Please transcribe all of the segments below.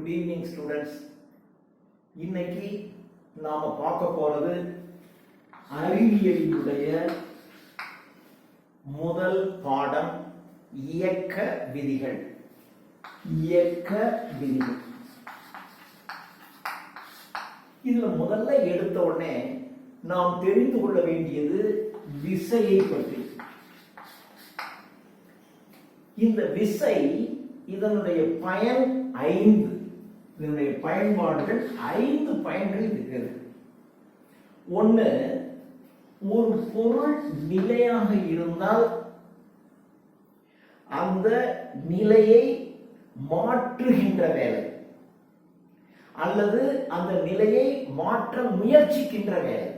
Good evening students. இன்னைக்கு நாம பார்க்க போறது அறிவியலினுடைய முதல் பாடம் இயக்க விதிகள். இயக்க விதிகள் இதுல முதல்ல எடுத்த உடனே நாம் தெரிந்து கொள்ள வேண்டியது விசையை பற்றி. இந்த விசை இதனுடைய பயன் 5. இதனுடைய பயன்பாடுகள் 5 பயன்கள் இருக்கிறது. ஒன்று, ஒரு பொருள் நிலையாக இருந்தால் அந்த நிலையை மாற்றுகின்ற வேலை அல்லது அந்த நிலையை மாற்ற முயற்சிக்கின்ற வேலை.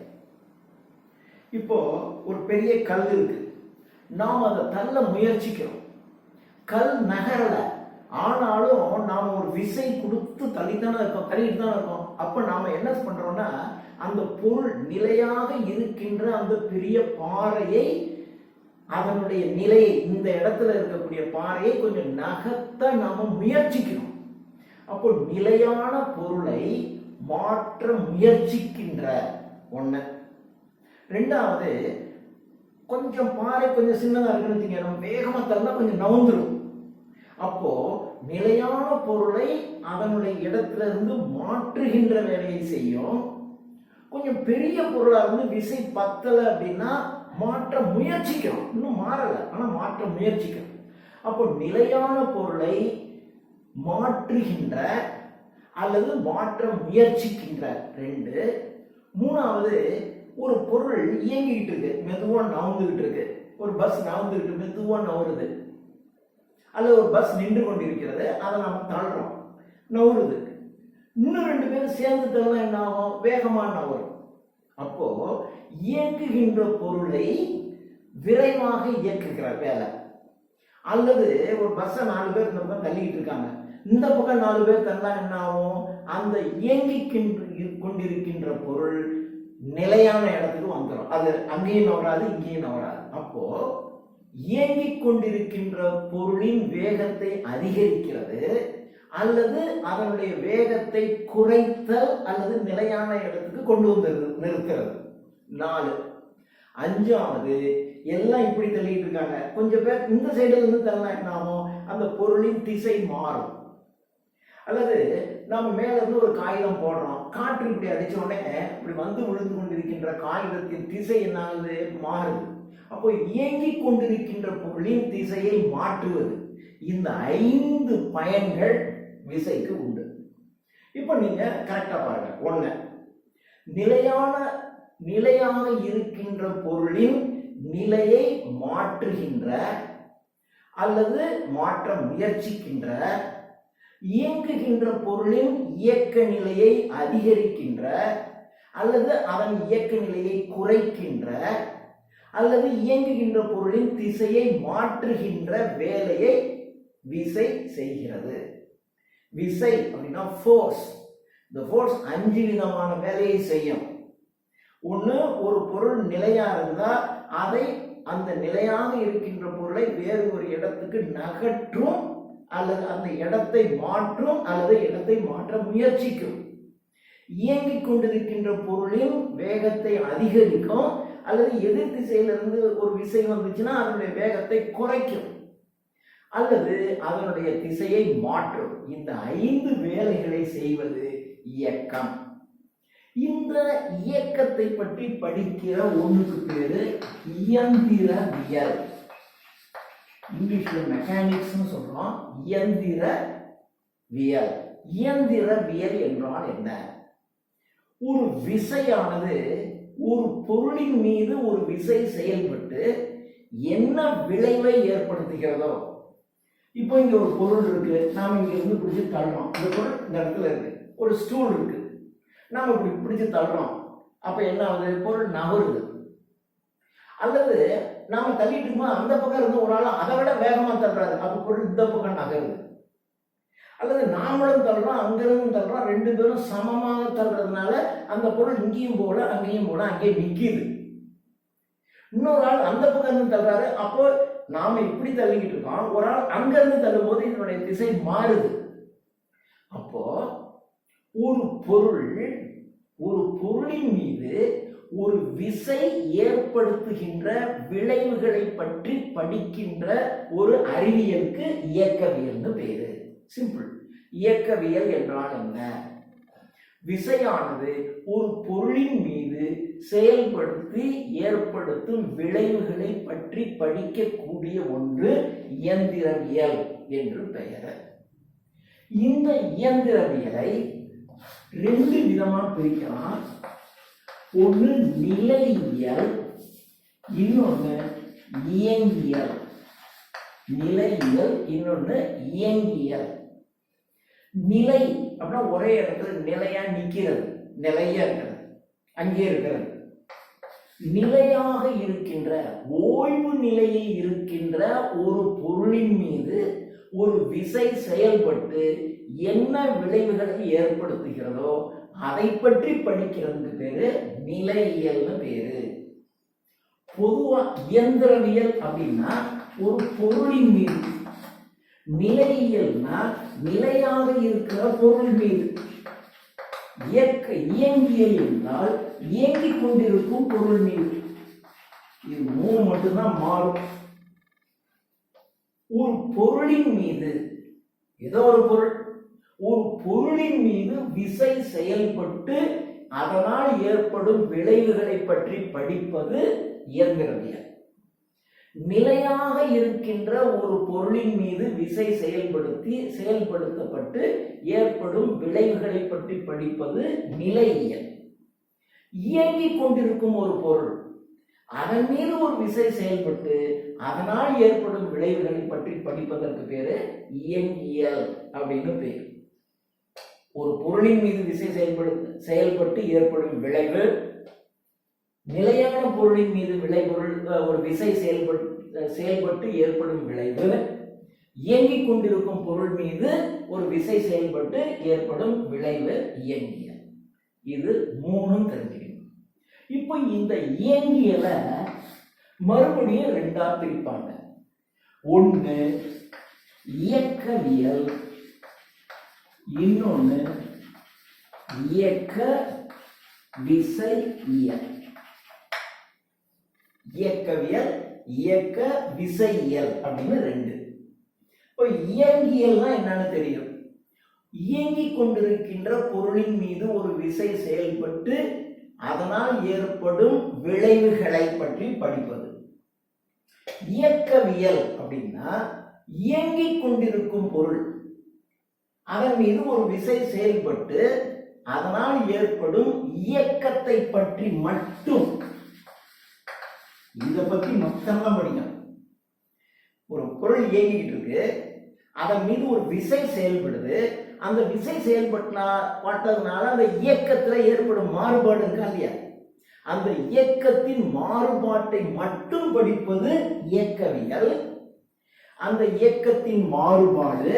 இப்போ ஒரு பெரிய கல் இருக்கு, நாம் அதை தள்ள முயற்சிக்கிறோம், கல் நகரல, ஆனாலும் நாம ஒரு விசை கொடுத்து தள்ளிட்டு தான் இருக்கோம். அப்ப நாம என்ன பண்றோம்னா, அந்த பொருள் நிலையாக இருக்கின்ற அந்த பெரிய பாறையை, அதனுடைய நிலையை, இந்த இடத்துல இருக்கக்கூடிய பாறையை கொஞ்சம் நகர்த்த நாம முயற்சிக்கிறோம். அப்போ நிலையான பொருளை மாற்ற முயற்சிக்கின்ற ஒண்ணு. ரெண்டாவது, கொஞ்சம் பாறை கொஞ்சம் சின்னதா இருக்குன்னு நம்ம வேகமா தள்ளா கொஞ்சம் நவுந்துடும். அப்போ நிலையான பொருளை அதனுடைய இடத்துல இருந்து மாற்றுகின்ற வேலையை செய்யும். கொஞ்சம் பெரிய பொருளா இருந்து விசை பத்தல அப்படின்னா மாற்ற முயற்சிக்கிறோம். இன்னும் மாறல, ஆனா மாற்ற முயற்சிக்கிறோம். அப்போ நிலையான பொருளை மாற்றுகின்ற அல்லது மாற்ற முயற்சிக்கின்ற 2. மூணாவது, ஒரு பொருள் இயங்கிட்டு இருக்கு, மெதுவா நவுந்துகிட்டு இருக்கு. ஒரு பஸ் நவுந்துகிட்டு மெதுவா நவுறுது, அல்லது ஒரு பஸ் நின்று கொண்டிருக்கிறது, அதை நம்ம தள்ளுறோம், நவுறுது. இன்னும் 2 பேரும் சேர்ந்து தள்ள என்ன ஆகும், வேகமா நவரும். அப்போ இயங்குகின்ற பொருளை விரைவாக இயக்குகிற வேலை. அல்லது ஒரு பஸ்ஸை 4 பேர் இந்த பக்கம் தள்ளிக்கிட்டு இருக்காங்க, இந்த பக்கம் 4 பேர் தள்ளா என்ன ஆகும், அந்த கொண்டிருக்கின்ற பொருள் நிலையான இடத்துக்கு வந்துடும். அது அங்கேயும் நவராது, இங்கேயும் நவராது. அப்போ இயங்கிக் கொண்டிருக்கின்ற பொருளின் வேகத்தை அதிகரிக்கிறது அல்லது அதனுடைய வேகத்தை குறைத்தல் அல்லது நிலையான இடத்துக்கு கொண்டு வந்து நிறுத்துறது. 4. 5வது, எல்லாம் இப்படி தள்ளிட்டு இருக்காங்க, கொஞ்சம் பேர் இந்த சைடுல இருந்து தள்ளா என்ன ஆகும், அந்த பொருளின் திசை மாறும். அல்லது நம்ம மேல இருந்து ஒரு காகிதம் போடுறோம், காற்று இப்படி அடிச்ச உடனே இப்படி வந்து விழுந்து கொண்டிருக்கின்ற காகிதத்தின் திசை என்ன ஆகுது, மாறுது. அப்போ இயங்கிக் கொண்டிருக்கின்ற பொருளின் திசையை மாற்றுவது. இந்த 5 பயன்கள் விசைக்கு உண்டு. இப்போ நீங்க கரெக்டா பாருங்க. 1, நிலையாக இருக்கின்ற பொருளின் நிலையை மாற்றுகின்ற அல்லது மாற்ற முயற்சிக்கின்ற, இயங்குகின்ற பொருளின் இயக்க நிலையை அதிகரிக்கின்ற அல்லது அதன் இயக்க நிலையை குறைக்கின்ற, அல்லது இயங்குகின்ற பொருளின் திசையை மாற்றுகின்ற வேலையை விசை செய்கிறது. விசை அப்படின்னா ஃபோர்ஸ். இந்த ஃபோர்ஸ் 5 விதமான வேலையை செய்யும். ஒன்று, ஒரு பொருள் நிலையா இருந்தா அதை, அந்த நிலையாக இருக்கின்ற பொருளை வேறு ஒரு இடத்துக்கு நகற்றும் அல்லது அந்த இடத்தை மாற்றும் அல்லது இடத்தை மாற்ற முயற்சிக்கும். இயங்கிக் கொண்டிருக்கின்ற பொருளின் வேகத்தை அதிகரிக்கும் அல்லது எதிர் திசையிலிருந்து ஒரு விசை வந்துச்சுன்னா அதனுடைய வேகத்தை குறைக்கும் அல்லது அதனுடைய திசையை மாற்றும். இந்த 5 வேலைகளை செய்வது இயக்கம். இந்த இயக்கத்தை பற்றி படிக்கிற ஒன்றுக்கு பேரு இயந்திரவியல். இங்கிலீஷ்ல மெக்கானிக்ஸ்னு சொல்றோம், இயந்திரவியல். இயந்திரவியல் என்றால் என்ன? ஒரு விசையானது ஒரு பொருளின் மீது ஒரு விசை செயல்பட்டு என்ன விளைவை ஏற்படுத்துகிறதோ. இப்போ இங்க ஒரு பொருள் இருக்கு, நாம இங்க இருந்து பிடிச்சு தள்ளுறோம். இந்த பொருள் இந்த இடத்துல இருக்கு, ஒரு ஸ்டூல் இருக்கு, நாம இப்படி பிடிச்சு தள்ளுறோம். அப்ப என்ன ஆகுது, பொருள் நகருது. அல்லது நாம தள்ளிட்டு இருக்கும்போது அந்த பக்கம் இருந்து ஒரு ஆள் அதை விட வேகமா தள்ளுறாரு, அப்ப பொருள் இந்த பக்கம் நகருது. அல்லது நாமளும் தள்ளுறோம், அங்கிருந்து தள்ளுறோம், 2 பேரும் சமமாக தள்ளுறதுனால அந்த பொருள் இங்கேயும் போல அங்கேயும் போல அங்கேயே நிற்கிது. இன்னொரு ஆள் அந்த பக்கம் இருந்து தள்ளுறாரு, அப்போ நாம இப்படி தள்ளிக்கிட்டு இருக்கோம், ஒரு ஆள் அங்க இருந்து தள்ளும் போது இதனுடைய திசை மாறுது. அப்போ ஒரு பொருள் ஒரு பொருளின் மீது ஒரு விசை ஏற்படுத்துகின்ற விளைவுகளை பற்றி படிக்கின்ற ஒரு அறிவியலுக்கு இயக்கவியல்னு பேரு. சிம்பிள். இயக்கவியல் என்றால் என்ன? விசையானது ஒரு பொருளின் மீது செயல்படுத்தி ஏற்படுத்தும் விளைவுகளை பற்றி படிக்கக்கூடிய ஒன்று இயந்திரவியல் என்று பெயர். இந்த இயந்திரவியலை ரெண்டு விதமா பிரிக்கலாம். ஒன்று நிலையியல், இன்னொன்று இயங்கியல். நிலையியல், இன்னொன்று இயங்கியல். நிலை அப்படின்னா ஒரே இடத்துல நிலையா நிக்கிறது, நிலையா இருக்கிறது, அங்கே இருக்கிறது. நிலையாக இருக்கின்ற ஓய்வு நிலையில் இருக்கின்ற ஒரு பொருளின் மீது ஒரு விசை செயல்பட்டு என்ன விளைவுகளை ஏற்படுத்துகிறதோ அதை பற்றி படிக்கிறதுக்கு பேரு நிலையியல்னு பேரு. பொதுவா இயந்திரவியல் அப்படின்னா ஒரு பொருளின் மீது, நிலையியல்னா நிலையாக இருக்கிற பொருள் மீது, இயங்கியல் என்றால் இயங்கிக் கொண்டிருக்கும் பொருள் மீது. இது மூணு மட்டும்தான் மாறும். ஒரு பொருளின் மீது, ஏதோ ஒரு பொருளின் மீது விசை செயல்பட்டு அதனால் ஏற்படும் விளைவுகளை பற்றி படிப்பது இயந்திரவியல். நிலையாக இருக்கின்ற ஒரு பொருளின் மீது விசை செயல்படுத்தப்பட்டு ஏற்படும் விளைவுகளை பற்றி படிப்பது நிலையியல். இயங்கிக் கொண்டிருக்கும் ஒரு பொருள், அதன் மீது ஒரு விசை செயல்பட்டு அதனால் ஏற்படும் விளைவுகளை பற்றி படிப்பதற்கு பேரு இயங்கியல் அப்படின்னு பேர். ஒரு பொருளின் மீது விசை செயல்பட்டு ஏற்படும் விளைவு, நிலையான பொருளின் மீது ஒரு விசை செயல்பட்டு ஏற்படும் விளைவு, இயங்கிக் கொண்டிருக்கும் பொருள் மீது ஒரு விசை செயல்பட்டு ஏற்படும் விளைவு இயங்கியல். இது மூணும் தெரிஞ்சுக்கணும். இப்போ இந்த இயங்கியலை மறுபடியும் ரெண்டா பிரிப்பாங்க. ஒன்று இயக்கவியல், இன்னொன்னு இயக்க விசையியல். இயக்கவியல், இயக்க விசையியல் அப்படின்னு ரெண்டு. இப்போ இயங்கியல்னா என்னன்னு தெரியும். இயங்கிக் கொண்டிருக்கின்ற பொருளின் மீது ஒரு விசை செயல்பட்டு அதனால் ஏற்படும் விளைவுகளை பற்றி படிப்பது. இயக்கவியல் அப்படின்னா இயங்கிக் கொண்டிருக்கும் பொருள், அதன் மீது ஒரு விசை செயல்பட்டு அதனால் ஏற்படும் இயக்கத்தை பற்றி மட்டும், இதை பற்றி மொத்தமா படிக்கணும். ஒரு பொருள் இயங்கிட்டு இருக்கு, அதன் மீது ஒரு விசை செயல்படுது, அந்த விசை செயல்பட்டதுனால அந்த இயக்கத்துல ஏற்படும் மாறுபாடு இருக்கா இல்லையா, அந்த இயக்கத்தின் மாறுபாட்டை மட்டும் படிப்பது இயக்கவியல். அந்த இயக்கத்தின் மாறுபாடு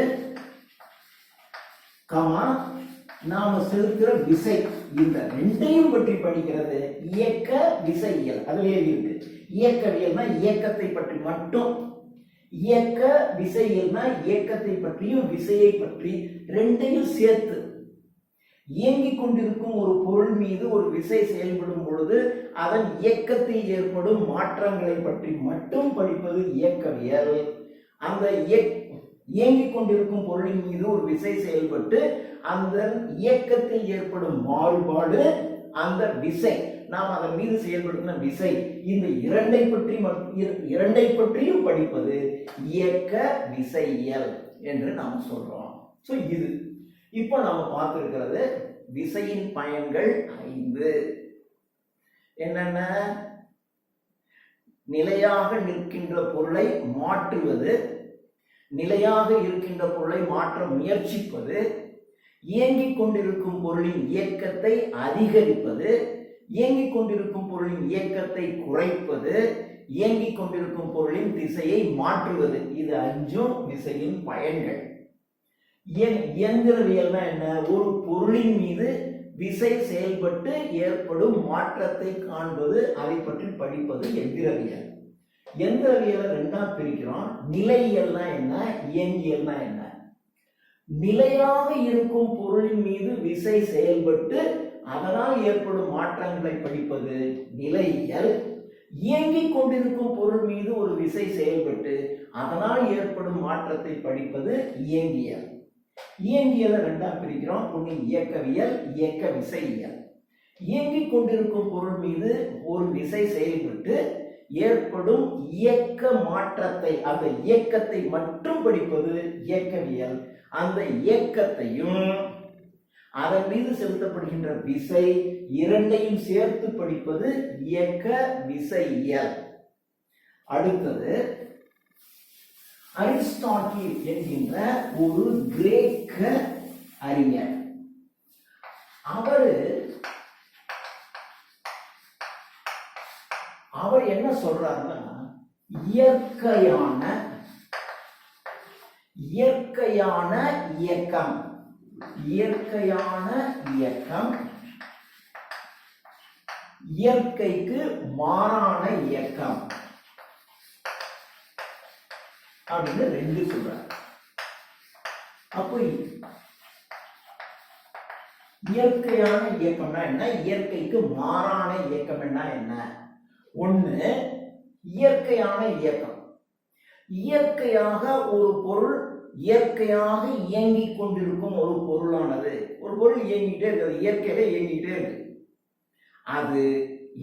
நாம செலுத்துற விசை, இந்த ரெண்டையும் பற்றி படிக்கிறது இயக்க விசையியல். அதுவே இருக்கு. இயக்கவியல்னா இயக்கத்தை பற்றி மட்டும், இயக்க விசையியல்னா இயக்கத்தை பற்றியும் விசையை பற்றி ரெண்டையும் சேர்த்து. இயங்கிக் கொண்டிருக்கும் ஒரு பொருள் மீது ஒரு விசை செயல்படும் பொழுது அதன் இயக்கத்தில் ஏற்படும் மாற்றங்களை பற்றி மட்டும் படிப்பது இயக்கவியல். அந்த இயங்கிக் கொண்டிருக்கும் பொருளின் மீது ஒரு விசை செயல்பட்டு அந்த இயக்கத்தில் ஏற்படும் மாறுபாடு, அந்த விசை, நாம் அதன் மீது செயல்படுத்தின விசை, இந்த இரண்டை பற்றியும் படிப்பது இயக்க விசையியல் என்று நாம் சொல்றோம். சோ இது இப்போ நாம பார்த்திருக்கிறது விசையின் பயன்கள் 5. என்னென்ன? நிலையாக நிற்கின்ற பொருளை மாற்றுவது, நிலையாக இருக்கின்ற பொருளை மாற்ற முயற்சிப்பது, இயங்கிக் கொண்டிருக்கும் பொருளின் இயக்கத்தை அதிகரிப்பது, இயங்கிக் கொண்டிருக்கும் பொருளின் இயக்கத்தை குறைப்பது, இயங்கிக் கொண்டிருக்கும் பொருளின் திசையை மாற்றுவது. இது 5 விசையின் பயன்கள். இயந்திரவியல்னா என்ன? ஒரு பொருளின் மீது விசை செயல்பட்டு ஏற்படும் மாற்றத்தை காண்பது, அதை பற்றி படிப்பது எந்திரவியல். எந்திரவியலை ரெண்டா பிரிக்கிறோம். நிலையியல்னா என்ன, இயங்கியல்னா என்ன? நிலையாக இருக்கும் பொருளின் மீது விசை செயல்பட்டு அதனால் ஏற்படும் மாற்றங்களை படிப்பது நிலையியல். இயங்கிக் கொண்டிருக்கும் பொருள் மீது ஒரு விசை செயல்பட்டு அதனால் ஏற்படும் மாற்றத்தை படிப்பது இயங்கியல். இயங்கியலை ரெண்டா பிரிக்கிறோம். ஒன்று இயக்கவியல், இயக்க விசையியல். இயங்கிக் கொண்டிருக்கும் பொருள் மீது ஒரு விசை செயல்பட்டு ஏற்படும் இயக்க மாற்றத்தை, அந்த இயக்கத்தை மட்டும் படிப்பது இயக்கவியல். அந்த இயக்கத்தையும் அதன் மீது செலுத்தப்படுகின்ற விசை இரண்டையும் சேர்த்து படிப்பது இயக்க விசையியல். அடுத்தது அரிஸ்டாட்டில் என்கின்ற ஒரு கிரேக்க அறிஞர். அவர் என்ன சொல்றாருன்னா, இயற்கையான இயக்கம், இயற்கையான இயக்கம் இயற்கைக்கு மாறான இயக்கம் அப்படின்னு ரெண்டு சொல்றாரு. அப்போ இயற்கையான இயக்கம்னா என்ன, இயற்கைக்கு மாறான இயக்கம்னா என்ன? ஒண்ணு இயற்கையான இயக்கம். இயற்கையாக ஒரு பொருள் இயற்கையாக இயங்கிக் கொண்டிருக்கும் ஒரு பொருளானது, ஒரு பொருள் இயங்கிட்டே இருக்கு, இயற்கையில இயங்கிட்டே இருக்கு. அது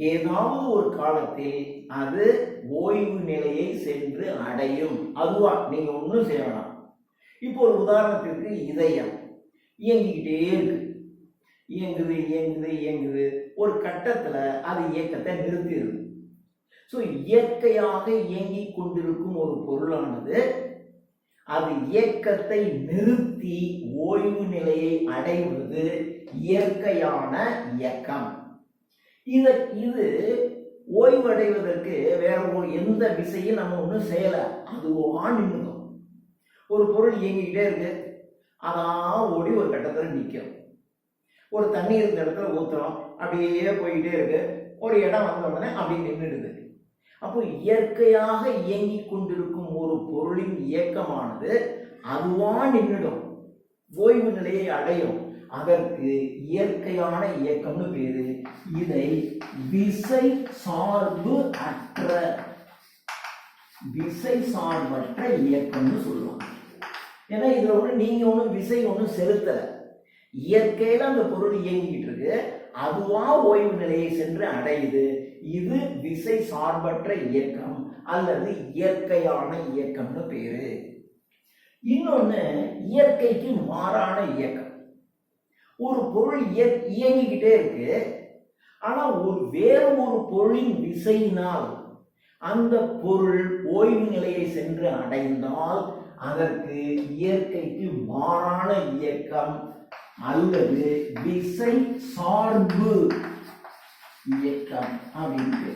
ஏதாவது ஒரு காலத்தில் அது ஓய்வு நிலையை சென்று அடையும். அதுவா, நீங்க ஒன்றும் செய்யலாம். இப்போ ஒரு உதாரணத்திற்கு இதயம் இயங்கிக்கிட்டே இருக்கு, இயங்குது இயங்குது இயங்குது, ஒரு கட்டத்துல அது இயக்கத்தை நிறுத்திடுது. ஸோ இயற்கையாக இயங்கிக் கொண்டிருக்கும் ஒரு பொருளானது அது இயக்கத்தை நிறுத்தி ஓய்வு நிலையை அடைவது இயற்கையான இயக்கம். இது ஓய்வடைவதற்கு வேற எந்த விசையும் நம்ம ஒன்றும் செய்யல, அதுவா நின்றுடும். ஒரு பொருள் இயங்கிக்கிட்டே இருக்கு, அதான் ஓடி ஒரு கட்டத்தில் நிற்கும். ஒரு தண்ணி இருந்த இடத்துல ஊத்துறோம், அப்படியே போயிட்டே இருக்கு, ஒரு இடம் வந்த உடனே அப்படி நின்றுடுது. அப்போ இயற்கையாக இயங்கிக் கொண்டிருக்கும் ஒரு பொருளின் இயக்கமானது அதுவா நின்றுடும், ஓய்வு நிலையை அடையும். அதற்கு இயற்கையான இயக்கம்னு பேரு. இதை விசை சார்பு அற்ற, விசை சார்பற்ற இயக்கம்னு சொல்லுவாங்க. ஏன்னா இதுல நீங்க ஒன்றும் விசை ஒன்றும் செலுத்தல, இயற்கையில அந்த பொருள் இயங்கிட்டு இருக்கு, அதுவா ஓய்வு நிலையை சென்று அடையுது. இது விசை சார்பற்ற இயக்கம் அல்லது இயற்கையான இயக்கம்னு பேரு. இன்னொன்னு இயற்கைக்கு மாறான இயக்கம். ஒரு பொருள் இயங்கிக்கிட்டே இருக்கு, ஆனா வேறு ஒரு பொருளின் விசையினால் அந்த பொருள் ஓய்வு நிலையை சென்று அடைந்தால் அதற்கு இயற்கைக்கு மாறான இயக்கம் அல்லது விசை சார்பு இயக்கம் அப்படின்னு.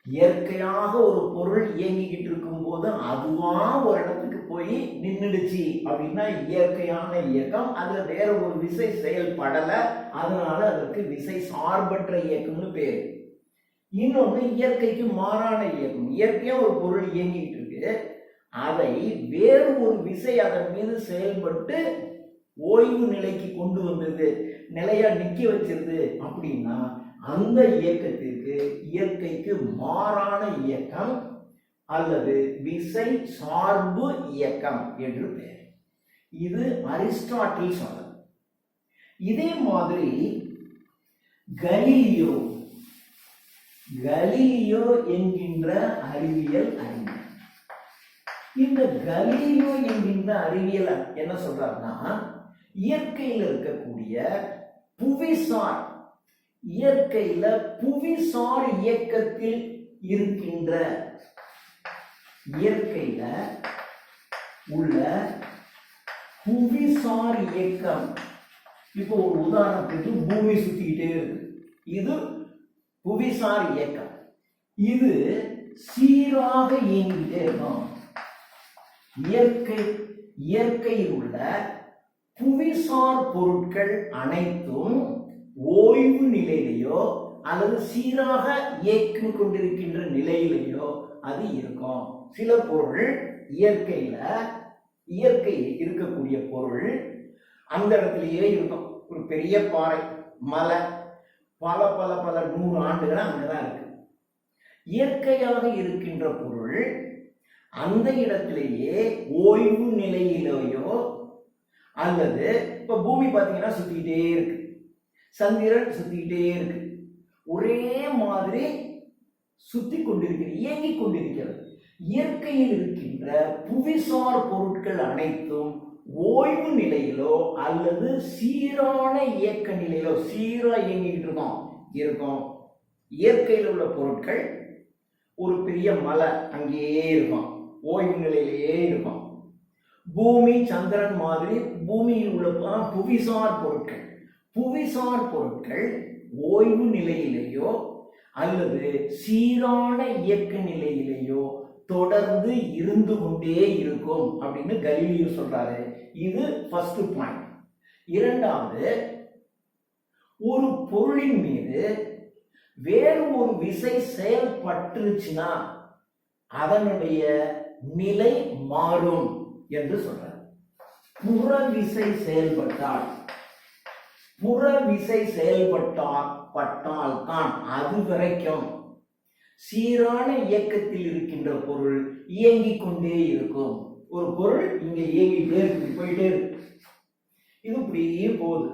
இயற்கையாக ஒரு பொருள் இயங்கிக்கிட்டு இருக்கும் போது அதுவா ஒரு இடத்துக்கு போய் நின்றுடுச்சு அப்படின்னா இயற்கையான இயக்கம். அதுல வேற ஒரு விசை செயல்படல, அதனால அதற்கு விசை சார்பற்ற இயக்கம்னு பேரு. இன்னொன்னு இயற்கைக்கு மாறான இயக்கம். இயற்கையா ஒரு பொருள் இயங்கிட்டு இருக்கு, அதை வேறு ஒரு விசை அதன் மீது செயல்பட்டு ஓய்வு நிலைக்கு கொண்டு வந்தது, நிலையா நிக்க வச்சிருது அப்படின்னா அந்த இயக்கத்திற்கு இயற்கைக்கு மாறான இயக்கம் அல்லது விசை சார்பு இயக்கம் என்று பெயர். இது அரிஸ்டாட்டில் சொன்னது. இதே மாதிரி கலீலியோ என்கின்ற அறிவியல் அறிஞர். இந்த கலீலியோ என்கின்ற அறிவியல் என்ன சொல்றாருன்னா, இயற்கையில் இருக்கக்கூடிய புவிசார், இயற்கையில புவிசார் இயக்கத்தில் இருக்கின்ற, இயற்கையில உள்ள புவிசார் இயக்கம். இப்போ ஒரு உதாரணத்துக்கு பூமி சுத்திக்கிட்டே இருக்கு, இது புவிசார் இயக்கம். இது சீராக இயங்கிட்டே இருக்கும். இயற்கையில் உள்ள புவிசார் பொருட்கள் அனைத்தும் ஓய்வு நிலையிலேயோ அல்லது சீராக இயக்கிக் கொண்டிருக்கின்ற நிலையிலேயோ அது இருக்கும். சில பொருள் இயற்கையில இயற்கையில் இருக்கக்கூடிய பொருள் அந்த இடத்திலேயே இருக்கும். ஒரு பெரிய பாறை, மலை, பல பல பல 100 ஆண்டுகள் அங்கதான் இருக்கு. இயற்கையாக இருக்கின்ற பொருள் அந்த இடத்திலேயே ஓய்வு நிலையிலேயோ அல்லது இப்ப பூமி பார்த்தீங்கன்னா சுத்திக்கிட்டே இருக்கு, சந்திரன் சுத்திக்கிட்டே இருக்கு, ஒரே மாதிரி சுத்தி கொண்டிருக்கிறது, இயங்கிக் கொண்டிருக்கிறது. இயற்கையில் இருக்கின்ற புவிசார் பொருட்கள் அனைத்தும் ஓய்வு நிலையிலோ அல்லது சீரான இயக்க நிலையிலோ சீரா இயங்கிட்டு இருக்கும். இயற்கையில் உள்ள பொருட்கள் ஒரு பெரிய மலை அங்கேயே இருக்கும், ஓய்வு நிலையிலேயே இருக்கும். பூமி, சந்திரன் மாதிரி பூமியில் உள்ள புவிசார் பொருட்கள் ஓய்வு நிலையிலேயோ அல்லது சீரான இயக்க நிலையிலேயோ தொடர்ந்து இருந்து கொண்டே இருக்கும் அப்படின்னு கலீலியோ சொல்றாரு. இது ஃபர்ஸ்ட் பாயிண்ட். இரண்டாவது, ஒரு பொருளின் மீது வேறு ஒரு விசை செயல்பட்டுச்சுன்னா அதனுடைய நிலை மாறும் என்று சொல்றார். புறவிசை செயல்பட்டால் தான் அது வரைக்கும் சீரான இயக்கத்தில் இருக்கின்ற பொருள் இயங்கிக் கொண்டே இருக்கும். ஒரு பொருள் இங்க இயங்கிட்டே இருக்கு, போயிட்டே இருக்கு, இது இப்படியே போகுது.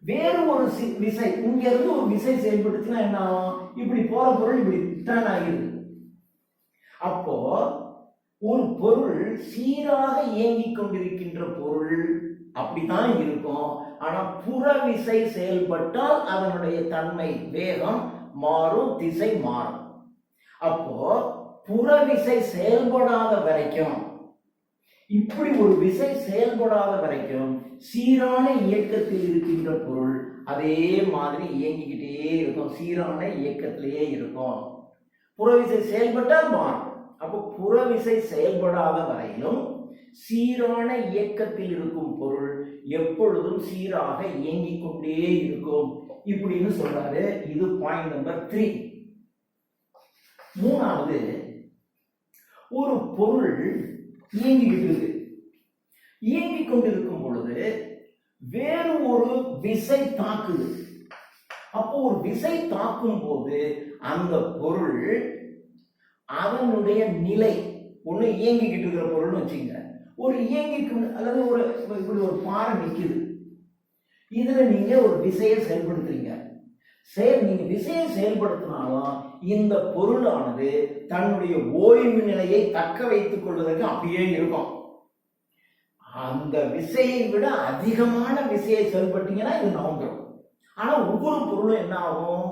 வேறு ஒரு விசை இங்க இருந்து ஒரு விசை செயல்பட்டுச்சுன்னா என்ன ஆகும்? இப்படி போற பொருள் இப்படி டர்ன் ஆகிடுது. அப்போ ஒரு பொருள் சீராக இயங்கிக் கொண்டிருக்கின்ற பொருள் அப்படித்தான் இருக்கும். ஆனா புற விசை செயல்பட்டால் அதனுடைய தன்மை, வேகம் மாறும், திசை மாறும். அப்போ புற விசை செயல்படாத வரைக்கும், இப்படி ஒரு விசை செயல்படாத வரைக்கும் சீரான இயக்கத்தில் இருக்கின்ற பொருள் அதே மாதிரி இயங்கிக்கிட்டே இருக்கும், சீரான இயக்கத்திலேயே இருக்கும். புறவிசை செயல்பட்டால் மாறும். அப்போ புறவிசை செயல்படாத வரையிலும் சீரான இயக்கத்தில் இருக்கும் பொருள் எப்பொழுதும் சீராக இயங்கிக் கொண்டே இருக்கும் இப்படின்னு சொல்றாரு. இது பாயிண்ட் நம்பர் 3. மூணாவது, ஒரு பொருள் இயங்கிக் கொண்டிருக்கும் பொழுது வேறு ஒரு விசை தாக்குது. அப்போ ஒரு விசை தாக்கும் போது அந்த பொருள் அதனுடைய நிலை, ஒண்ணு இயங்கிக்கிட்டு இருக்கிற பொருள்னு வச்சுங்க, ஒரு இயங்கிக்கு அல்லது ஒரு இப்படி ஒரு பாறை நிக்குது, இதுல நீங்க ஒரு விசையை செயல்படுத்துறீங்க. நீங்க விசையை செயல்படுத்தினாலும் இந்த பொருளானது தன்னுடைய ஓய்வு நிலையை தக்க வைத்துக் கொள்வதற்கு அப்படியே இருக்கும். அந்த விசையை விட அதிகமான விசையை செயல்பட்டீங்கன்னா இது நகர்ந்துடும். ஆனா ஒவ்வொரு பொருளும் என்ன ஆகும்?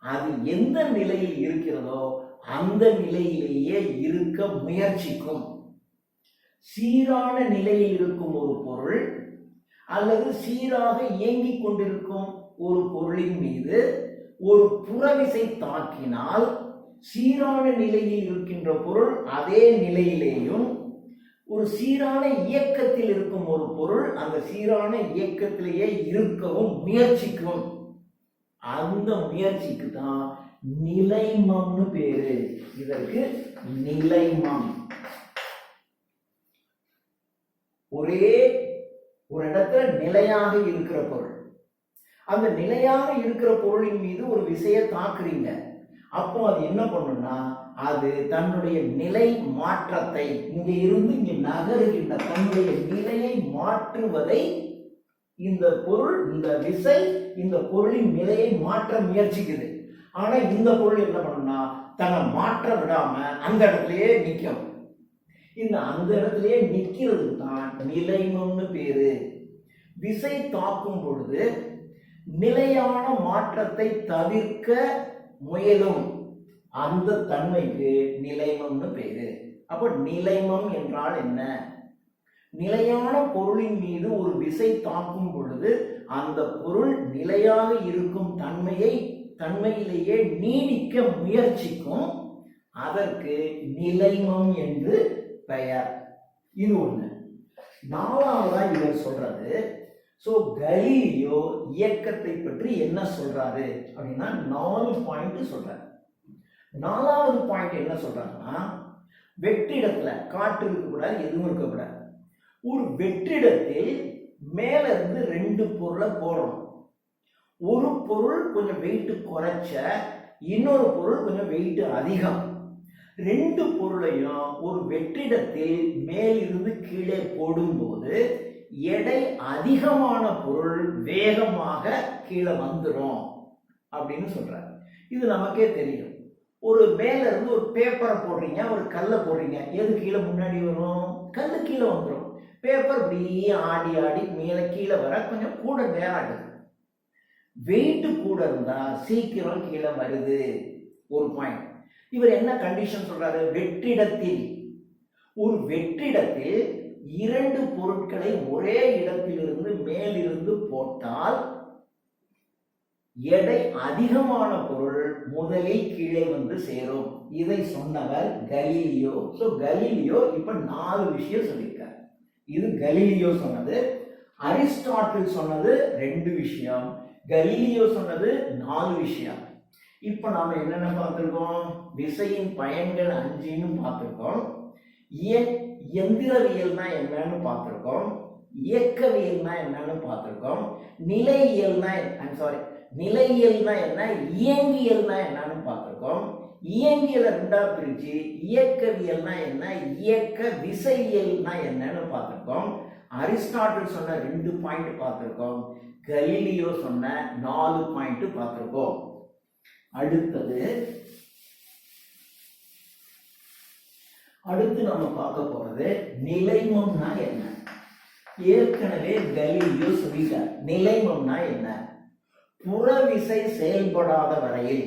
அது எந்த நிலையில் இருக்கிறதோ அந்த நிலையிலேயே இருக்க முயற்சிக்கும். சீரான நிலையில் இருக்கும் ஒரு பொருள் அல்லது சீராக இயங்கிக் கொண்டிருக்கும் ஒரு பொருளின் மீது ஒரு புறவிசை தாக்கினால் சீரான நிலையில் இருக்கின்ற பொருள் அதே நிலையிலேயும், ஒரு சீரான இயக்கத்தில் இருக்கும் ஒரு பொருள் அந்த சீரான இயக்கத்திலேயே இருக்கவும் முயற்சிக்கும். அந்த முயற்சிக்கு தான் நிலைமம்னு பேரு. இதற்கு நிலைமம். ஒரே ஒரு இடத்துல நிலையாக இருக்கிற பொருள், அந்த நிலையாக இருக்கிற பொருளின் மீது ஒரு விசையை தாக்குறீங்க. அப்போ அது என்ன பண்ணும்னா அது தன்னுடைய நிலை மாற்றத்தை, இங்க இருந்து இங்க நகருகின்ற தன்னுடைய நிலையை மாற்றுவதை இந்த பொருள், இந்த விசை இந்த பொருளின் நிலையை மாற்ற முயற்சிக்குது. ஆனா இந்த பொருள் என்ன பண்ணும்னா தன்னை மாற்ற விடாம அந்த இடத்துலயே நிற்கும். இந்த அந்த இடத்துலயே நிக்கிறது தான் நிலைமம்னு பேரு. விசை தாக்கும் பொழுது நிலையான மாற்றத்தை தவிர்க்க முயலும் அந்த தன்மைக்கு நிலைமம்னு பேரு. அப்ப நிலைமம் என்றால் என்ன? நிலையான பொருளின் மீது ஒரு விசை தாக்கும் பொழுது அந்த பொருள் நிலையாக இருக்கும் தன்மையிலேயே நீடிக்க முயற்சிக்கும். அதற்கு நிலைமம் என்று பெயர். இது ஒண்ணு. நாலாவதா இவர் சொல்றது, கலீலியோ இயக்கத்தை பற்றி என்ன சொல்றாரு அப்படின்னா 4 பாயிண்ட் சொல்றாரு. 4வது பாயிண்ட் என்ன சொல்றாருன்னா, வெற்றிடத்துல காற்று இருக்கக்கூடாது, எதுவும் இருக்கக்கூடாது. ஒரு வெற்றிடத்தில் மேல இருந்து ரெண்டு பொருளை போடுறோம். ஒரு பொருள் கொஞ்சம் வெயிட் குறைச்ச, இன்னொரு பொருள் கொஞ்சம் வெயிட் அதிகம். ரெண்டு பொருளையும் ஒரு வெற்றிடத்தில் மேலிருந்து கீழே போடும்போது எடை அதிகமான பொருள் வேகமாக கீழே வந்துடும் அப்படின்னு சொல்றாரு. இது நமக்கே தெரியும். ஒரு மேல இருந்து ஒரு பேப்பரை போடுறீங்க, ஒரு கல்லை போடுறீங்க, எது கீழே முன்னாடி வரும்? கல்லு கீழே வந்துடும். பேப்பர் இப்படியே ஆடி ஆடி மேலே கீழே வர கொஞ்சம் கூட நேரம் ஆகுது. வெயிட் கூட இருந்தா சீக்கிரம் கீழே வருது. ஒரு பாயிண்ட். இவர் என்ன கண்டிஷன் சொல்றாரு? வெற்றிடத்தில், ஒரு வெற்றிடத்தில் இரண்டு பொருட்களை ஒரே இடத்திலிருந்து மேலிருந்து போட்டால் எடை அதிகமான பொருள் முதலில் கீழே வந்து சேரும். இதை சொன்னவர் கலீலியோ. சோ கலீலியோ இப்ப 4 விஷயம் சொல்லியிருக்கார். இது கலீலியோ சொன்னது. அரிஸ்டாட்டில் சொன்னது 2 விஷயம், கலீலியோ சொன்னது 4 விஷயம். இப்ப நாம என்னென்ன பார்த்திருக்கோம்? விசையின் பயன்கள் 5ன்னு பார்த்திருக்கோம். எந்திரவியல்னா என்னன்னு பார்த்திருக்கோம். இயக்கவியல்னா என்னன்னு பார்த்திருக்கோம். நிலையியல்னா நிலையியல்னா என்ன, இயங்கியல்னா என்னன்னு பார்த்திருக்கோம். இயங்கியல 2ஆ பிரிச்சு இயக்கவியல்னா என்ன, இயக்க விசையியல்னா என்னன்னு பார்த்திருக்கோம். அரிஸ்டாட்டில் சொன்ன 2 பாயிண்ட் பார்த்திருக்கோம். கலீலியோ சொன்ன 4 பாயிண்ட் பார்த்திருக்கோம். அடுத்து நம்ம பார்க்க போறது நிலைமம்னா என்ன. ஏற்கனவே கலீலியோ சொல்லிட்டார். நிலைமம்னா என்ன? புறவிசை செயல்படாத வரையில்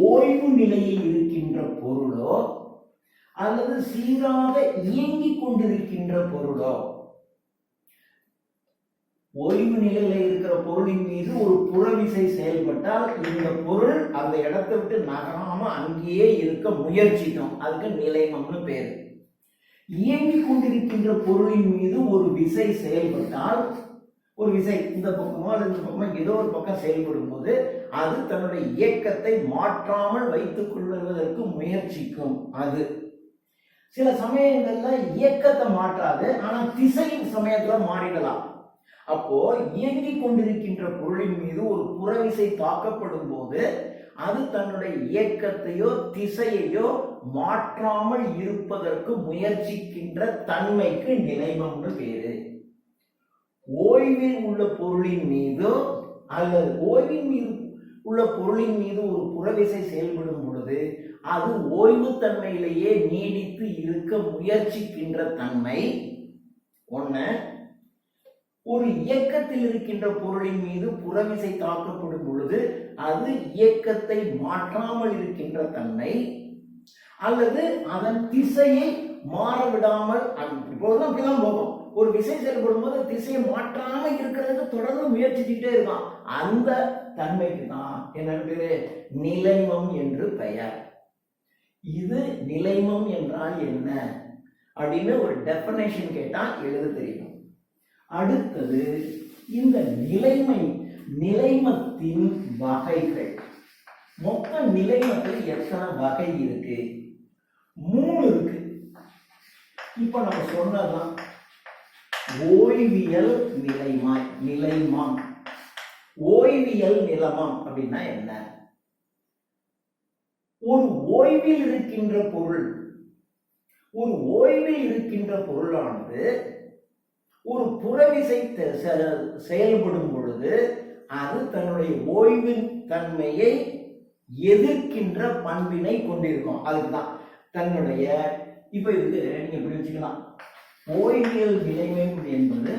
ஓய்வு நிலையில் இருக்கின்ற பொருளோ அல்லது சீராக இயங்கிக் கொண்டிருக்கின்ற பொருளோ, ஓய்வு நிலையில இருக்கிற பொருளின் மீது ஒரு புறவிசை செயல்பட்டால் இந்த பொருள் அந்த இடத்தை விட்டு நகராம அங்கேயே இருக்க முயற்சிக்கும். அதுக்கு நிலைமம்னு பேரு. இயங்கிக் கொண்டிருக்கின்ற பொருளின் மீது ஒரு விசை செயல்பட்டால், ஒரு விசை இந்த பக்கமோ அல்லது இந்த பக்கமோ ஏதோ ஒரு பக்கம் செயல்படும் போது அது தன்னுடைய இயக்கத்தை மாற்றாமல் வைத்துக் கொள்வதற்கு முயற்சிக்கும். அது சில சமயங்கள்ல இயக்கத்தை மாற்றாது, ஆனா திசையின் சமயத்துல மாறிடலாம். அப்போ இயங்கிக் கொண்டிருக்கின்ற பொருளின் மீது ஒரு புறவிசை தாக்கப்படும் போது அது தன்னுடைய இயக்கத்தையோ திசையையோ மாற்றாமல் இருப்பதற்கு முயற்சிக்கின்ற தன்மைக்கு நிலைமம்னு பேரு. ஓய்வில் உள்ள பொருளின் மீதோ அல்லது ஓய்வின் மீது உள்ள பொருளின் மீது ஒரு புறவிசை செயல்படும் பொழுது அது ஓய்வு தன்மையிலேயே நீடித்து இருக்க முயற்சிக்கின்ற தன்மை ஒண்ணு. ஒரு இயக்கத்தில் இருக்கின்ற பொருளின் மீது புறவிசை தாக்கப்படும் பொழுது அது இயக்கத்தை மாற்றாமல் இருக்கின்ற தன்மை, அல்லது அதன் திசையை மாறவிடாமல், இப்போதான் அப்படிதான் போகும். ஒரு விசை செயல்படும் போது திசையை மாற்றாம இருக்கிறதுக்கு தொடர்ந்து முயற்சிச்சுட்டே இருக்கான். அந்த தன்மைக்கு தான் என்ன பேரு? நிலைமம் என்று பெயர். இது நிலைமம் என்றால் என்ன அப்படின்னு ஒரு டெஃபினேஷன் கேட்டா எழுத தெரியும். அடுத்தது இந்த நிலைமத்தின் வகைகள். மொத்த நிலைமத்தில் எத்தனை வகை இருக்கு? 3 இருக்கு. இப்ப நம்ம சொன்னதுதான் ஓய்வியல் நிலைமம். ஓய்வியல் நிலைமம் அப்படின்னா என்ன? ஒரு ஓய்வில் இருக்கின்ற பொருளானது ஒரு புறவிசை செயல்படும் பொழுது அது தன்னுடைய ஓய்வின் தன்மையை எதிர்க்கின்ற பண்பினை கொண்டிருக்கும். அதுக்குதான் தன்னுடைய, இப்ப இதுக்கு நீங்க எப்படி வச்சுக்கலாம், ஓய்வியல் நிலைமை என்பது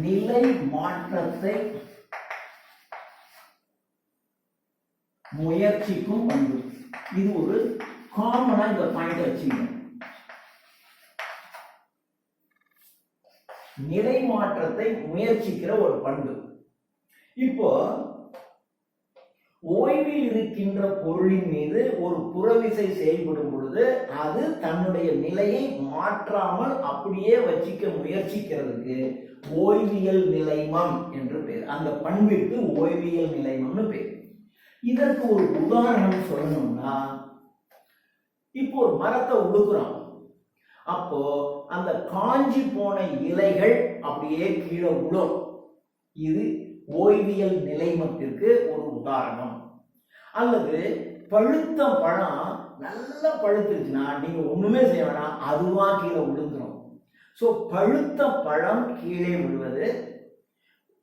நிலை மாற்றத்தை முயற்சிக்கும் பண்பு. இது ஒரு காமனா இந்த பாயிண்ட் வச்சுக்கணும். நிலை மாற்றத்தை முயற்சிக்கிற ஒரு பண்பு. இப்போ ஓய்வில் இருக்கின்ற பொருளின் மீது ஒரு புறவிசை செயல்படும் பொழுது அது தன்னுடைய நிலையை மாற்றாமல் அப்படியே வச்சிக்க முயற்சிக்கிறதுக்கு ஓய்வியல் நிலைமம் என்று பேர். அந்த பண்பிற்கு ஓய்வியல் நிலைமம்னு பேர். இதற்கு ஒரு உதாரணம் சொல்லணும்னா, இப்போ ஒரு மரத்தை உழுக்குறோம், அப்போ அந்த காஞ்சி போன இலைகள் அப்படியே கீழே விழும். இது ஓய்வியல் நிலைமத்திற்கு ஒரு உதாரணம். அல்லது பழுத்த பழம் நல்லா பழுத்துருச்சுன்னா நீங்க ஒண்ணுமே செய்ய வேணாம், அதுவா கீழே விழுந்துடும். ஸோ பழுத்த பழம் கீழே விழுவது,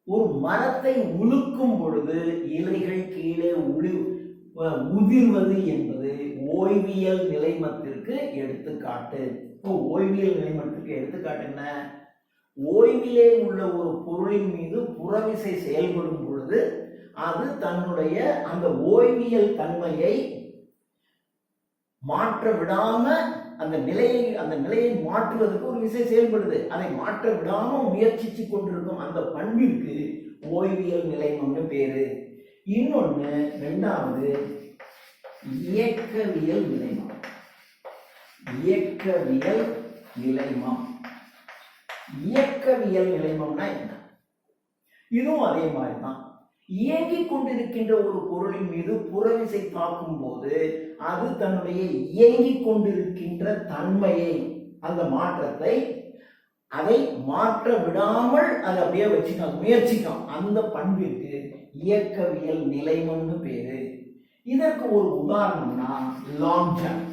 ஒரு மரத்தை உழுக்கும் பொழுது இலைகள் கீழே உதிர்வது என்பது ஓய்வியல் நிலைமத்திற்கு எடுத்துக்காட்டு. ஓய்வியல் நிலைமத்திற்கு எடுத்துக்காட்டு என்ன? ஓய்விலே உள்ள ஒரு பொருளின் மீது புறவிசை செயல்படும் பொழுது அது தன்னுடைய அந்த ஓய்வியல் தன்மையை மாற்ற விடாம அந்த நிலையை மாற்றுவதற்கு ஒரு விசை செயல்படுது. அதை மாற்ற விடாம முயற்சிச்சு கொண்டிருக்கும் அந்த பண்பிற்கு ஓய்வியல் நிலைமம்னு பேரு. இன்னொன்னு ரெண்டாவது இயக்கவியல் நிலைமம். இயக்கவியல் நிலைமம் இயக்கவியல் நிலைமம்னா என்ன? இதுவும் அதே மாதிரி தான். இயங்கிக் கொண்டிருக்கின்ற ஒரு பொருளின் மீது புறவிசை தாக்கும் போது அது தன்னுடைய இயங்கிக் கொண்டிருக்கின்ற தன்மையை, அந்த மாற்றத்தை, அதை மாற்ற விடாமல் அதை அப்படியே வச்சுக்க முயற்சிக்கும். அந்த பண்பிற்கு இயக்கவியல் நிலைமம்னு பேரு. இதற்கு ஒரு உதாரணம்னா லாங் ஜம்ப்.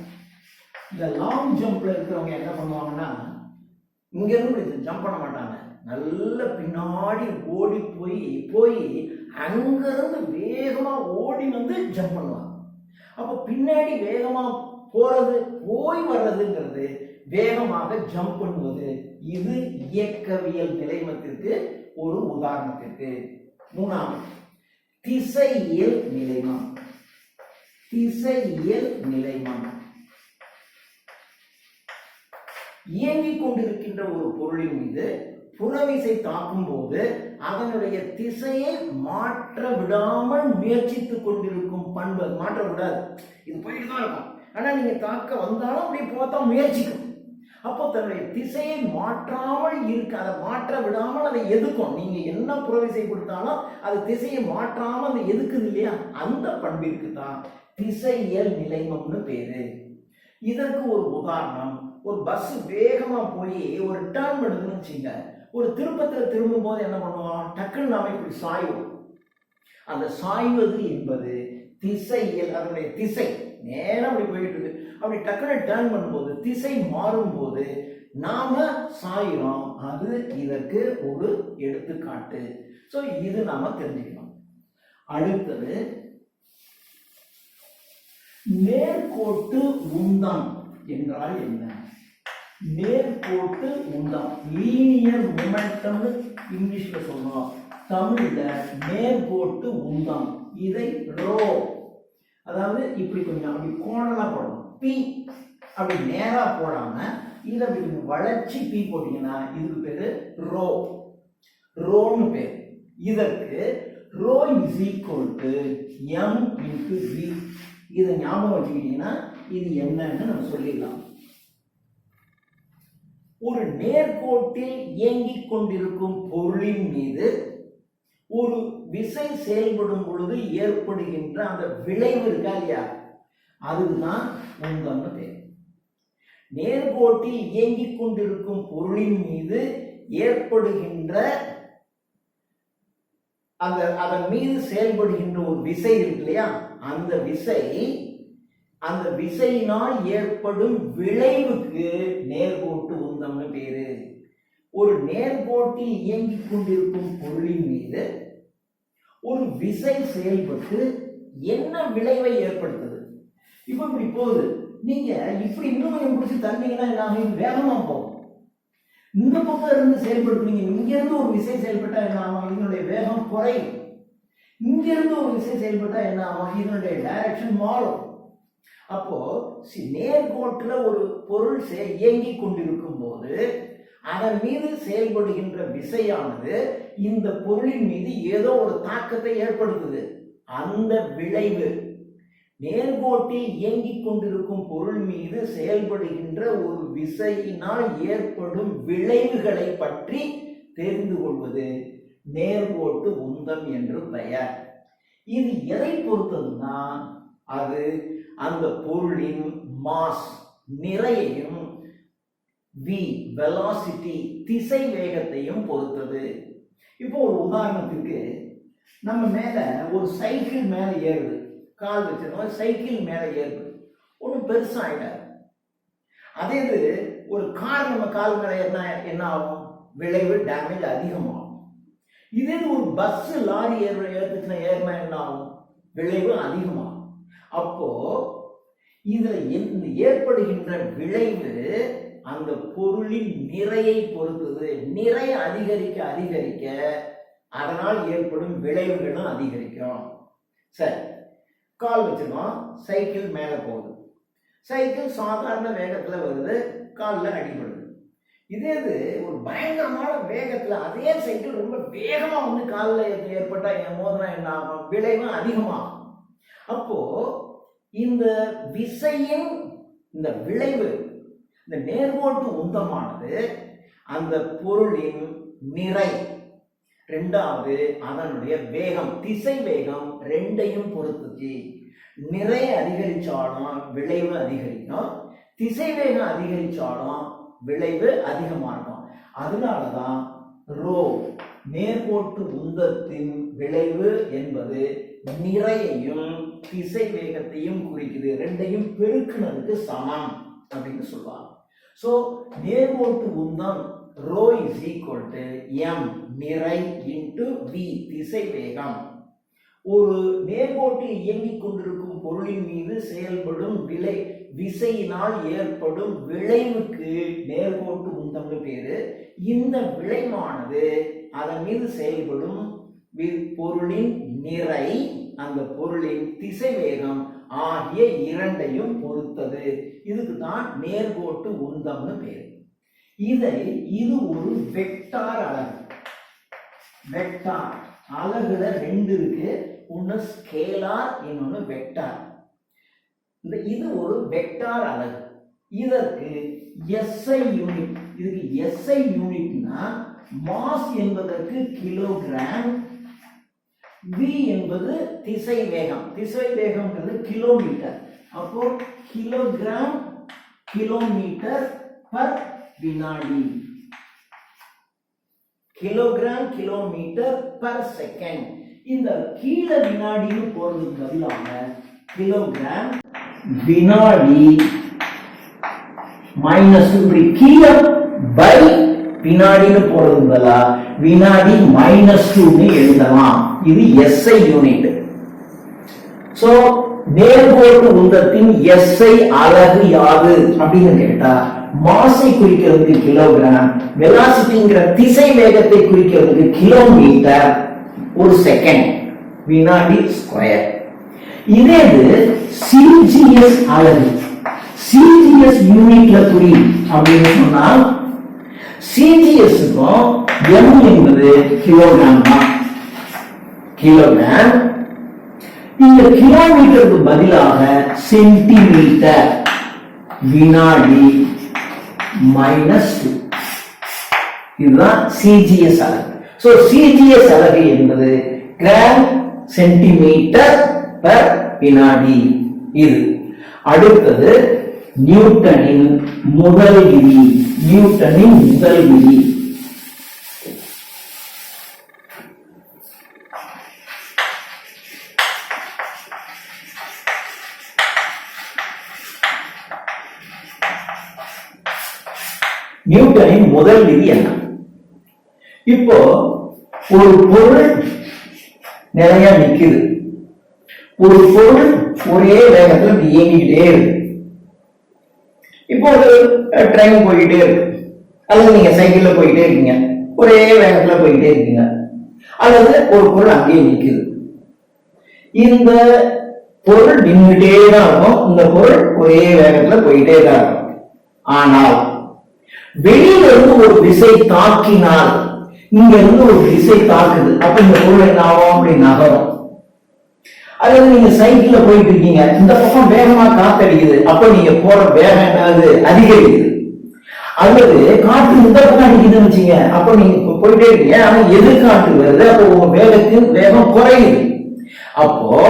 இந்த லாங் ஜம்ப்ல இருக்கிறவங்க என்ன பண்ணுவாங்கன்னா, இங்க இருந்து ஜம்ப் பண்ண மாட்டாங்க, நல்ல பின்னாடி ஓடி போய் அங்கிருந்து வேகமா ஓடி வந்து ஜம்ப் பண்ணுவாங்க. அப்ப பின்னாடி வேகமா போறது போய் வர்றதுங்கிறது வேகமாக ஜம்ப் பண்ணுவது. இது இயக்கவியல் நிலைமத்திற்கு ஒரு உதாரணத்திற்கு. மூணாவது திசையியல் நிலைமம். திசையியல் நிலைமம் இயங்கிக் கொண்டிருக்கின்ற ஒரு பொருளின் மீது புறவிசை தாக்கும் போது அதனுடைய திசையை மாற்ற விடாமல் முயற்சித்துக் கொண்டிருக்கும் பண்பு. மாற்ற விடாது, இது போயிட்டு தான் இருக்கும். ஆனா நீங்க தாக்க வந்தாலும் அப்படி போத்தா முயற்சிக்கும். அப்போ தன்னுடைய திசையை மாற்றாமல் இருக்க, அதை மாற்ற விடாமல் அதை எதுக்கும். நீங்க என்ன புறவிசை கொடுத்தாலும் அது திசையை மாற்றாமல் அதை எதுக்குது இல்லையா? அந்த பண்பிற்கு தான் திசையியல் நிலைமம்னு பேரு. இதற்கு ஒரு உதாரணம், ஒரு பஸ் வேகமா போய் ஒரு டர்ன் பண்ணுதுன்னு வச்சுங்க, ஒரு திருப்பத்தில் திரும்பும் போது என்ன பண்ணுவோம், டக்குன்னு நாம இப்படி சாய்வோம். அந்த சாய்வது என்பது திசையியல். அதனுடைய திசை நேரம் அப்படி போயிட்டு இருக்கு, அப்படி டக்குன்னு டர்ன் பண்ணும்போது திசை மாறும் போது நாம சாயிரோம். அது இதற்கு ஒரு எடுத்துக்காட்டு. சோ இது நாம தெரிஞ்சுக்கணும். அடுத்தது நேர்கோட்டு உந்தம் என்றால் என்ன? நேர்கோட்டு உந்தம், லீனியர் மொமெண்டம் இங்கிலீஷ்ல சொல்றோம், தமிழ்ல நேர்கோட்டு உந்தம். இதை ரோ, அதாவது இப்படி கொஞ்சம் அப்படி கோணலா போடணும். பி அப்படி நேரா போடாம இதை அப்படி வளைச்சி பி போட்டீங்கன்னா இதுக்கு பேரு ரோ, ரோன்னு பேர். இதற்கு rho is equal to m into v. இதை ஞாபகம் வச்சுக்கிட்டீங்கன்னா இது என்னன்னு நம்ம சொல்லிடலாம். ஒரு நேர்கோட்டில் இயங்கிக் கொண்டிருக்கும் பொருளின் மீது ஒரு விசை செயல்படும் பொழுது ஏற்படுகின்ற அந்த விளைவு இருக்கா இல்லையா, அதுதான் உந்தம்னு பேர். நேர்கோட்டில் இயங்கிக் கொண்டிருக்கும் பொருளின் மீது ஏற்படுகின்ற அதன் மீது செயல்படுகின்ற ஒரு விசை இருக்கு இல்லையா, அந்த விசையினால் ஏற்படும் விளைவுக்கு நேர்கோட்டு உந்தம்னு பேரு. ஒரு நேர்கோட்டில் இயங்கிக் கொண்டிருக்கும் பொருளின் மீது ஒரு விசை செயல்பட்டு என்ன விளைவை ஏற்படுத்துது. இப்ப இப்படி போகுது, நீங்க இப்படி இன்னும் கொஞ்சம் பிடிச்சி தந்தீங்கன்னா என்ன ஆகும், வேகமா போகும். இந்த பக்கம் இருந்து செயல்படுத்துறீங்க, இங்க இருந்து ஒரு விசை செயல்பட்டா என்ன ஆகும், இதனுடைய வேகம் குறையும். இங்க இருந்து ஒரு விசை செயல்பட்டா என்ன ஆகும், இதனுடைய டைரக்ஷன் மாறும். அப்போ நேர்கோட்டுல ஒரு பொருள் இயங்கிக் கொண்டிருக்கும் போது அதன் மீது செயல்படுகின்ற விசையானது இந்த பொருளின் மீது ஏதோ ஒரு தாக்கத்தை ஏற்படுத்துது. அந்த விளைவு நேர்கோட்டில் இயங்கிக் கொண்டிருக்கும் பொருள் மீது செயல்படுகின்ற ஒரு விசையினால் ஏற்படும் விளைவுகளை பற்றி தெரிந்து கொள்வது நேர்கோட்டு உந்தம் என்று பெயர். இது எதை பொறுத்ததுன்னா அது அந்த பொருளின் மாஸ் நிறையையும் வெலாசிட்டி திசை வேகத்தையும் பொறுத்தது. இப்போ ஒரு உதாரணத்துக்கு நம்ம மேல ஒரு சைக்கிள் மேல ஏறுது, கால் வச்சிருந்தோம், சைக்கிள் மேல ஏறுது, ஒன்றும் பெருசா ஆயிடாது. அதே இது ஒரு கார் நம்ம கால் மேல ஏறினா என்ன ஆகும்? விளைவு டேமேஜ் அதிகமாகும். இதே ஒரு பஸ் லாரி ஏறினா என்ன ஆகும்? விளைவு அதிகமாகும். அப்போ இதுல ஏற்படுகின்ற விளைவு அந்த பொருளின் நிறையை பொறுத்தது. நிறை அதிகரிக்க அதிகரிக்க அதனால் ஏற்படும் விளைவுகளும் அதிகரிக்கும். சரி, கால் வச்சிருக்கோம், சைக்கிள் மேல போகுது, சைக்கிள் சாதாரண வேகத்துல வருது, காலில் அடிபடுது. இதே இது ஒரு பயங்கரமான வேகத்துல அதே சைக்கிள் ரொம்ப வேகமா வந்து காலில் ஏற்பட்டா மோதினா என்ன ஆகும்? விளைவு அதிகமாகும். அப்போ இந்த விசையின் இந்த விளைவு, இந்த நேர்கோட்டு உந்தமானது அந்த பொருளின் நிறை, ரெண்டாவது அதனுடைய வேகம், திசை வேகம், ரெண்டையும் பொறுத்துச்சு. நிறை அதிகரிச்சாலும் விளைவு அதிகரிக்கும், திசை வேகம் அதிகரிச்சாலும் விளைவு அதிகமா இருக்கும். அதனாலதான் ரோ நேர்கோட்டு உந்தத்தின் விளைவு என்பது நிறையையும் திசை வேகத்தையும் குறிக்குது. ரெண்டையும் பெருக்குனதுக்கு சமம் அப்படின்னு சொல்லுவாங்க. சோ நேர்கோட்டு உந்தம் rho is equal to m நிறை into v திசை வேகம். ஒரு நேர்கோட்டில் இயங்கிக் கொண்டிருக்கும் பொருளின் மீது செயல்படும் விசையினால் ஏற்படும் விளைவுக்கு நேர்கோட்டு உந்தம்னு பேரு. இந்த விளைவானது அதன் மீது செயல்படும் பொருளின் நிறை, அந்த பொருளின் திசை வேகம் ஆகிய இரண்டையும் பொறுத்தது. இதுக்கு தான் நேர்கோட்டு உந்தம்னு பேரு. இது ஒரு வெக்டார் அலகு. வெக்டார் அலகுல ரெண்டு இருக்கு, ஒன்னு ஸ்கேலார், இன்னொன்னு வெக்டார். இது ஒரு வெக்டார் அலகு. இதற்கு SI யூனிட். இதுக்கு SI யூனிட்னா மாஸ் என்பதற்கு கிலோகிராம், v என்பது திசை வேகம். திசை வேகம்ங்கிறது கிலோமீட்டர். அப்போ கிலோகிராம் கிலோமீட்டர் பர் வினாடி, கிலோகிராம் கிலோமீட்டர் பர் செகண்ட். இந்த கீழே வினாடின்னு போறதுக்கு பதிலாக கிலோகிராம் வினாடி மைனஸ், இப்படி கீழே பை வினாடின்னு போறதுக்கு பதிலா வினாடி -2 எழுதலாம். இது SI யூனிட். சோ நேர்கோட்டு உந்தத்தின் SI அலகு யாது அப்படின்னு கேட்டா, மாஸை குறிக்கிறதுக்கு கிலோகிராம், வெலாசிட்டிங்கிற திசை வேகத்தை குறிக்கிறதுக்கு கிலோமீட்டர் ஒரு செகண்ட், வினாடி ஸ்கொயர். இதே CGS அலகு, CGS யூனிட்ல குறி அப்படின்னு சொன்னால் CGS m என்பது கிலோகிராம் தான். கிலோகிராம். இந்த கிலோமீட்டருக்கு பதிலாக சென்டிமீட்டர், வினாடி -2. இதுதான் CGS அலகு. சோ CGS அலகு என்பது கிராம் சென்டிமீட்டர் பர் வினாடி. இது அடுத்தது நியூட்டனின் முதல் விதி. நியூட்டனின் முதல் விதி நியூட்டனின் முதல் விதி என்ன? இப்போ ஒரு பொருள் நிறைய நிக்குது, ஒரு பொருள் ஒரே வேகத்துல இயங்கிக்கிட்டே இருக்கு. இப்போ ஒரு ட்ரெயின் போயிட்டே இருக்கு, அல்லது நீங்க சைக்கிள்ல போயிட்டே இருக்கீங்க, ஒரே வேகத்துல போயிட்டே இருக்கீங்க, அல்லது ஒரு பொருள் அங்கேயே நிக்குது. இந்த பொருள் நின்றுட்டே தான் இருக்கும், இந்த பொருள் ஒரே வேகத்துல போயிட்டே தான் இருக்கும். ஆனால் வெளியில இருந்து ஒரு விசை தாக்கினால், இங்க இருந்து ஒரு விசை தாக்குது, அப்ப இந்த பொருள் என்ன ஆகும்? அப்படி நகரும். அல்லது நீங்க சைக்கிள்ல போயிட்டு இருக்கீங்க, இந்த பக்கம் வேகமா காத்தடிக்குது, அப்ப நீங்க போற வேகம் என்னது? அதிகரிக்குது. அல்லது காற்று இந்த பக்கம் அடிக்குதுன்னு வச்சுங்க, அப்ப நீங்க போயிட்டே இருக்கீங்க, ஆனா எதிர்காற்று வருது, அப்போ உங்க வேகத்தின் வேகம் குறையுது. அப்போ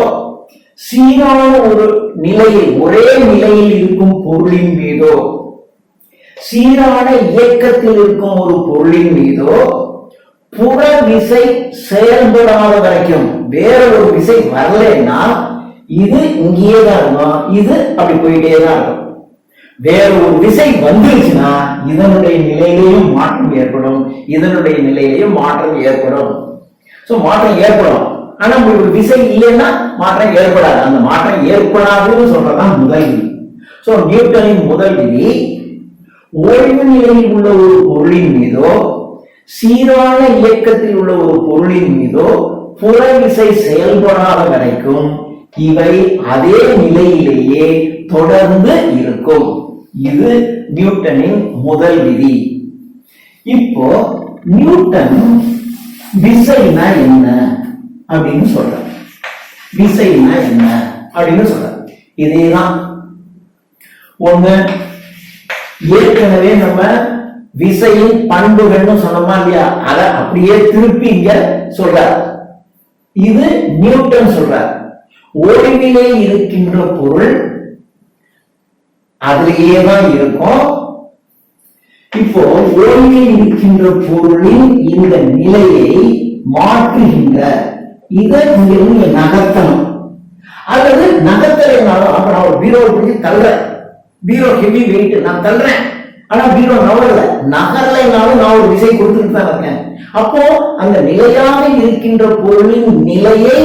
சீரான ஒரு நிலையில் ஒரே நிலையில் இருக்கும் பொருளின் மீதோ சீரான இயக்கத்தில் இருக்கும் ஒரு பொருளின் மீதோ புற விசை செயல்படாத வரைக்கும் வேற ஒரு விசை வரலன்னா இது இங்கேயே தான் இருக்கும், இது அப்படி போயிட்டே தான் இருக்கும். வேற ஒரு விசை வந்துருச்சுன்னா இதனுடைய நிலையிலையும் மாற்றம் ஏற்படும், இதனுடைய நிலையிலையும் மாற்றம் ஏற்படும். சோ மாற்றம் ஏற்படும். ஆனா ஒரு விசை இல்லைன்னா மாற்றம் ஏற்படாது. அந்த மாற்றம் ஏற்படாதுன்னு சொல்றதுதான் முதல் விதி. சோ நியூட்டனின் முதல் விதி, ஓய்வு நிலையில் உள்ள ஒரு பொருளின் மீதோ சீரான இயக்கத்தில் உள்ள ஒரு பொருளின் மீதோ புற விசை செயல்படாத வரைக்கும் இவை அதே நிலையிலேயே தொடர்ந்து இருக்கும். இது நியூட்டனின் முதல் விதி. இப்போ நியூட்டன் விசைனா என்ன அப்படின்னு சொல்ற, விசைனா என்ன அப்படின்னு சொல்ற. இதேதான் ஒண்ணு ஏற்கனவே நம்ம விசையின் பண்புகள்னு சொன்னோமா இல்லையா, அத அப்படியே திருப்பி இங்க சொல்ற. இது நியூட்டன் சொல்ற, ஓய்விலே இருக்கின்ற பொருள் அதிலேயே தான் இருக்கும். இப்போ ஓய்வில் இருக்கின்ற பொருளின் இந்த நிலையை மாற்றுகின்ற இதை இங்கிருந்து நகர்த்தணும். அல்லது நகர்த்தலைனாலும் அப்ப நான் ஒரு பீரோவை பிடிச்சி தள்ளுறேன், பீரோ ஹெவி வெயிட் நான் தள்ளுறேன், ஆனா பீரோ நவரல, நகரலைனாலும் நான் ஒரு விசை கொடுத்துட்டு தான் இருக்கேன். அப்போ அந்த நிலையாக இருக்கின்ற பொருளின் நிலையை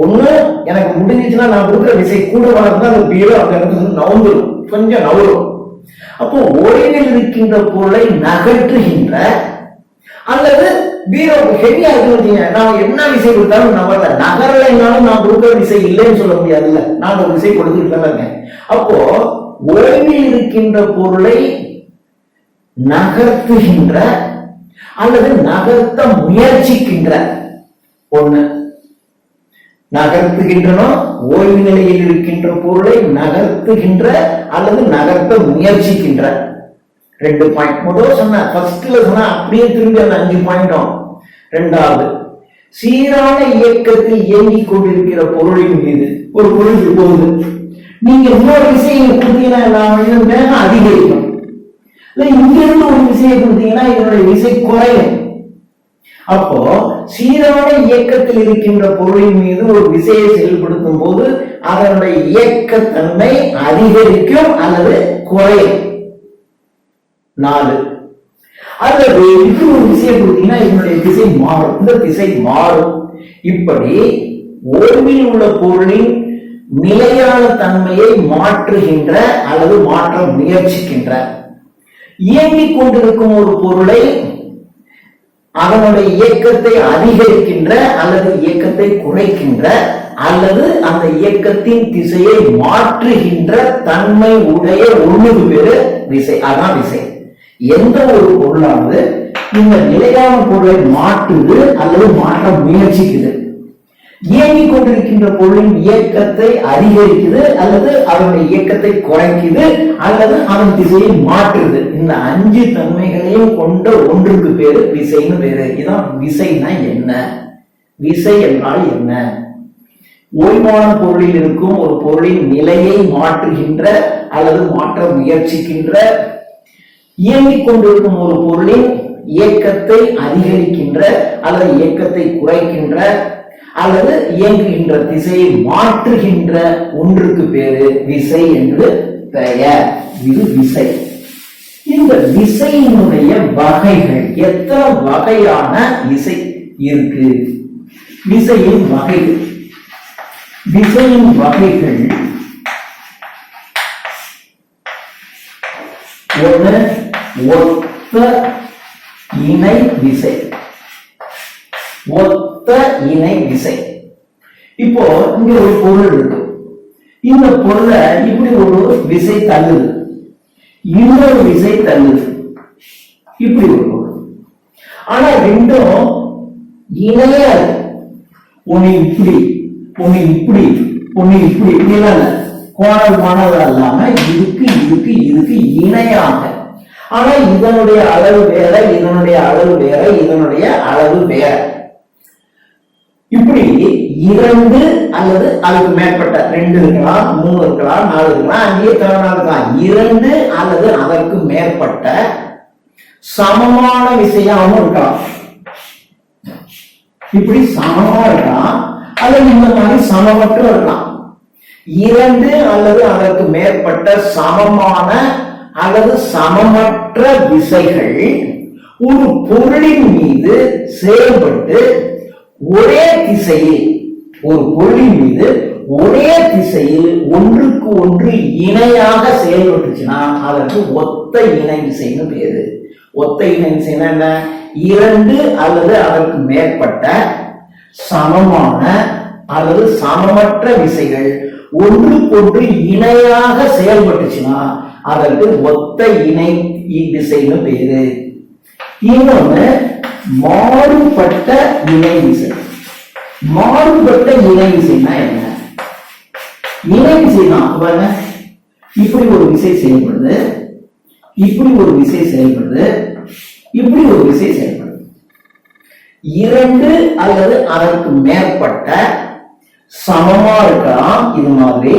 ஒண்ணு எனக்கு முடிஞ்சிச்சுன்னா நான் கொடுக்குற விசை கூட வளர்ந்து அந்த பீரோ அந்த இடத்துல நவந்துடும், கொஞ்சம் நவரும். அப்போ ஓய்வில் இருக்கின்ற பொருளை நகற்றுகின்ற அல்லது பீரோ ஹெவியா இருக்கு, நான் என்ன விசை கொடுத்தாலும் நகரல, நகரலைனாலும் நான் கொடுக்குற விசை இல்லைன்னு சொல்ல முடியாதுல்ல, நான் ஒரு விசை கொடுத்துட்டு தான் இருக்கேன். அப்போ ஓய்வில் இருக்கின்ற பொருளை நகர்த்துகின்ற அல்லது நகர்த்த முயற்சிக்கின்ற ஒண்ணு, நகர்த்துகின்றனோ ஓய்வு நிலையில் இருக்கின்ற பொருளை நகர்த்துகின்ற அல்லது நகர்த்த முயற்சிக்கின்ற. 2 பாயிண்ட் முதல்ல சொன்ன, ஃபர்ஸ்ட்ல சொன்னா அப்படியே திரும்பி அந்த 5 பாயிண்டும். ரெண்டாவது, சீரான இயக்கத்தில் இயங்கிக் கொண்டிருக்கிற பொருளின் மீது ஒரு பொருள் போகுது, நீங்க இன்னொரு விசையை கொடுத்தீங்கன்னா வேகம் அதிகரிக்கும், இங்க இருந்து ஒரு விசையை கொடுத்தீங்கன்னா இதனுடைய விசை குறையும். அப்போ சீரான இயக்கத்தில் இருக்கின்ற பொருளின் மீது ஒரு விசையை செயல்படுத்தும் போது அதனுடைய இயக்கத்தன்மை அதிகரிக்கும் அல்லது குறையும். 4, அல்லது இது ஒரு விசையை கொடுத்தீங்கன்னா இதனுடைய திசை மாறும், இந்த திசை மாறும். இப்படி ஓய்வில் உள்ள பொருளின் நிலையான தன்மையை மாற்றுகின்ற அல்லது மாற்ற முயற்சிக்கின்ற, இயங்கிக் கொண்டிருக்கும் ஒரு பொருளை அதனுடைய இயக்கத்தை அதிகரிக்கின்ற அல்லது இயக்கத்தை குறைக்கின்ற அல்லது அந்த இயக்கத்தின் திசையை மாற்றுகின்ற தன்மை உடைய ஒண்ணுக்கு பேரு விசை. அதான் விசை. எந்த ஒரு பொருளானது இந்த நிலையான பொருளை மாற்றுது அல்லது மாற்ற முயற்சிக்குது, இயங்கிக் கொண்டிருக்கின்ற பொருளின் இயக்கத்தை அதிகரிக்குது அல்லது அதனுடைய இயக்கத்தை குறைக்குது அல்லது அதன் திசையை மாற்றுது, இந்த 5 தன்மைகளையும் கொண்ட ஒன்றுக்கு பேரு விசைன்னு பேரு. இதான் விசைனா என்ன, விசை என்றால் என்ன? ஓய்வான பொருளில் இருக்கும் ஒரு பொருளின் நிலையை மாற்றுகின்ற அல்லது மாற்ற முயற்சிக்கின்ற, இயங்கிக் கொண்டிருக்கும் ஒரு பொருளின் இயக்கத்தை அதிகரிக்கின்ற அல்லது இயக்கத்தை குறைக்கின்ற அல்லது இயங்குகின்ற திசையை மாற்றுகின்ற ஒன்றுக்கு பேரு விசை என்று பெயர். இது விசை. இந்த விசையினுடைய வகைகள், எத்தனை வகையான விசை இருக்கு? விசையின் வகைகள், விசையின் வகைகள் ஒன்று ஒத்த இணை விசை. ஒத்த இணை விசை. இப்போ இங்க ஒரு பொருள் இருக்கு, இந்த பொருளை இப்படி ஒரு விசை தள்ளுது, இன்னொரு விசை தள்ளுது, இப்படி ஒரு பொருள். ஆனா ரெண்டும் இணையா இருக்கு, ஒண்ணு இப்படி ஒண்ணு இப்படி ஒண்ணு இப்படி இப்படிலாம் கோணல் இல்லாம இதுக்கு இதுக்கு இதுக்கு இணையாக. ஆனா இதனுடைய அளவு வேற, இதனுடைய அளவு வேற, இதனுடைய அளவு வேற. இப்படி 2 அல்லது அதுக்கு மேற்பட்ட 2 இருக்கலாம், 3 இருக்கலாம், 4 இருக்கலாம், 5 இருக்கலாம், 2 அல்லது அதற்கு மேற்பட்ட சமமான விசையாகவும் இருக்கலாம். இப்படி சமமா இருக்கலாம் அல்லது இந்த மாதிரி சமமற்ற இருக்கலாம். 2 அல்லது அதற்கு மேற்பட்ட சமமான அல்லது சமமற்ற விசைகள் ஒரு பொருளின் மீது செயல்பட்டு ஒரே திசையில், ஒரு பொருளின் மீது ஒரே திசையில் ஒன்றுக்கு ஒன்று இணையாக செயல்பட்டுச்சுன்னா அதற்கு ஒத்த இணை விசைன்னு பேரு. ஒத்த இணை விசைன்னா என்ன? 2 அல்லது அதற்கு மேற்பட்ட சமமான அல்லது சமமற்ற விசைகள் ஒன்றுக்கொன்று இணையாக செயல்பட்டுச்சுன்னா அதற்கு ஒத்த இணை விசைன்னு பேரு. இன்னொன்னு மாறுபட்ட இணை விசை. மாறுபட்ட இணை விசைனா என்ன? இணை விசைனா பாருங்க, இப்படி ஒரு விசை செயல்படுது, இப்படி ஒரு விசை செயல்படுது, இப்படி ஒரு விசை செயல்படுது. 2 அல்லது அதற்கு மேற்பட்ட சமமா இருக்கலாம் இது மாதிரி,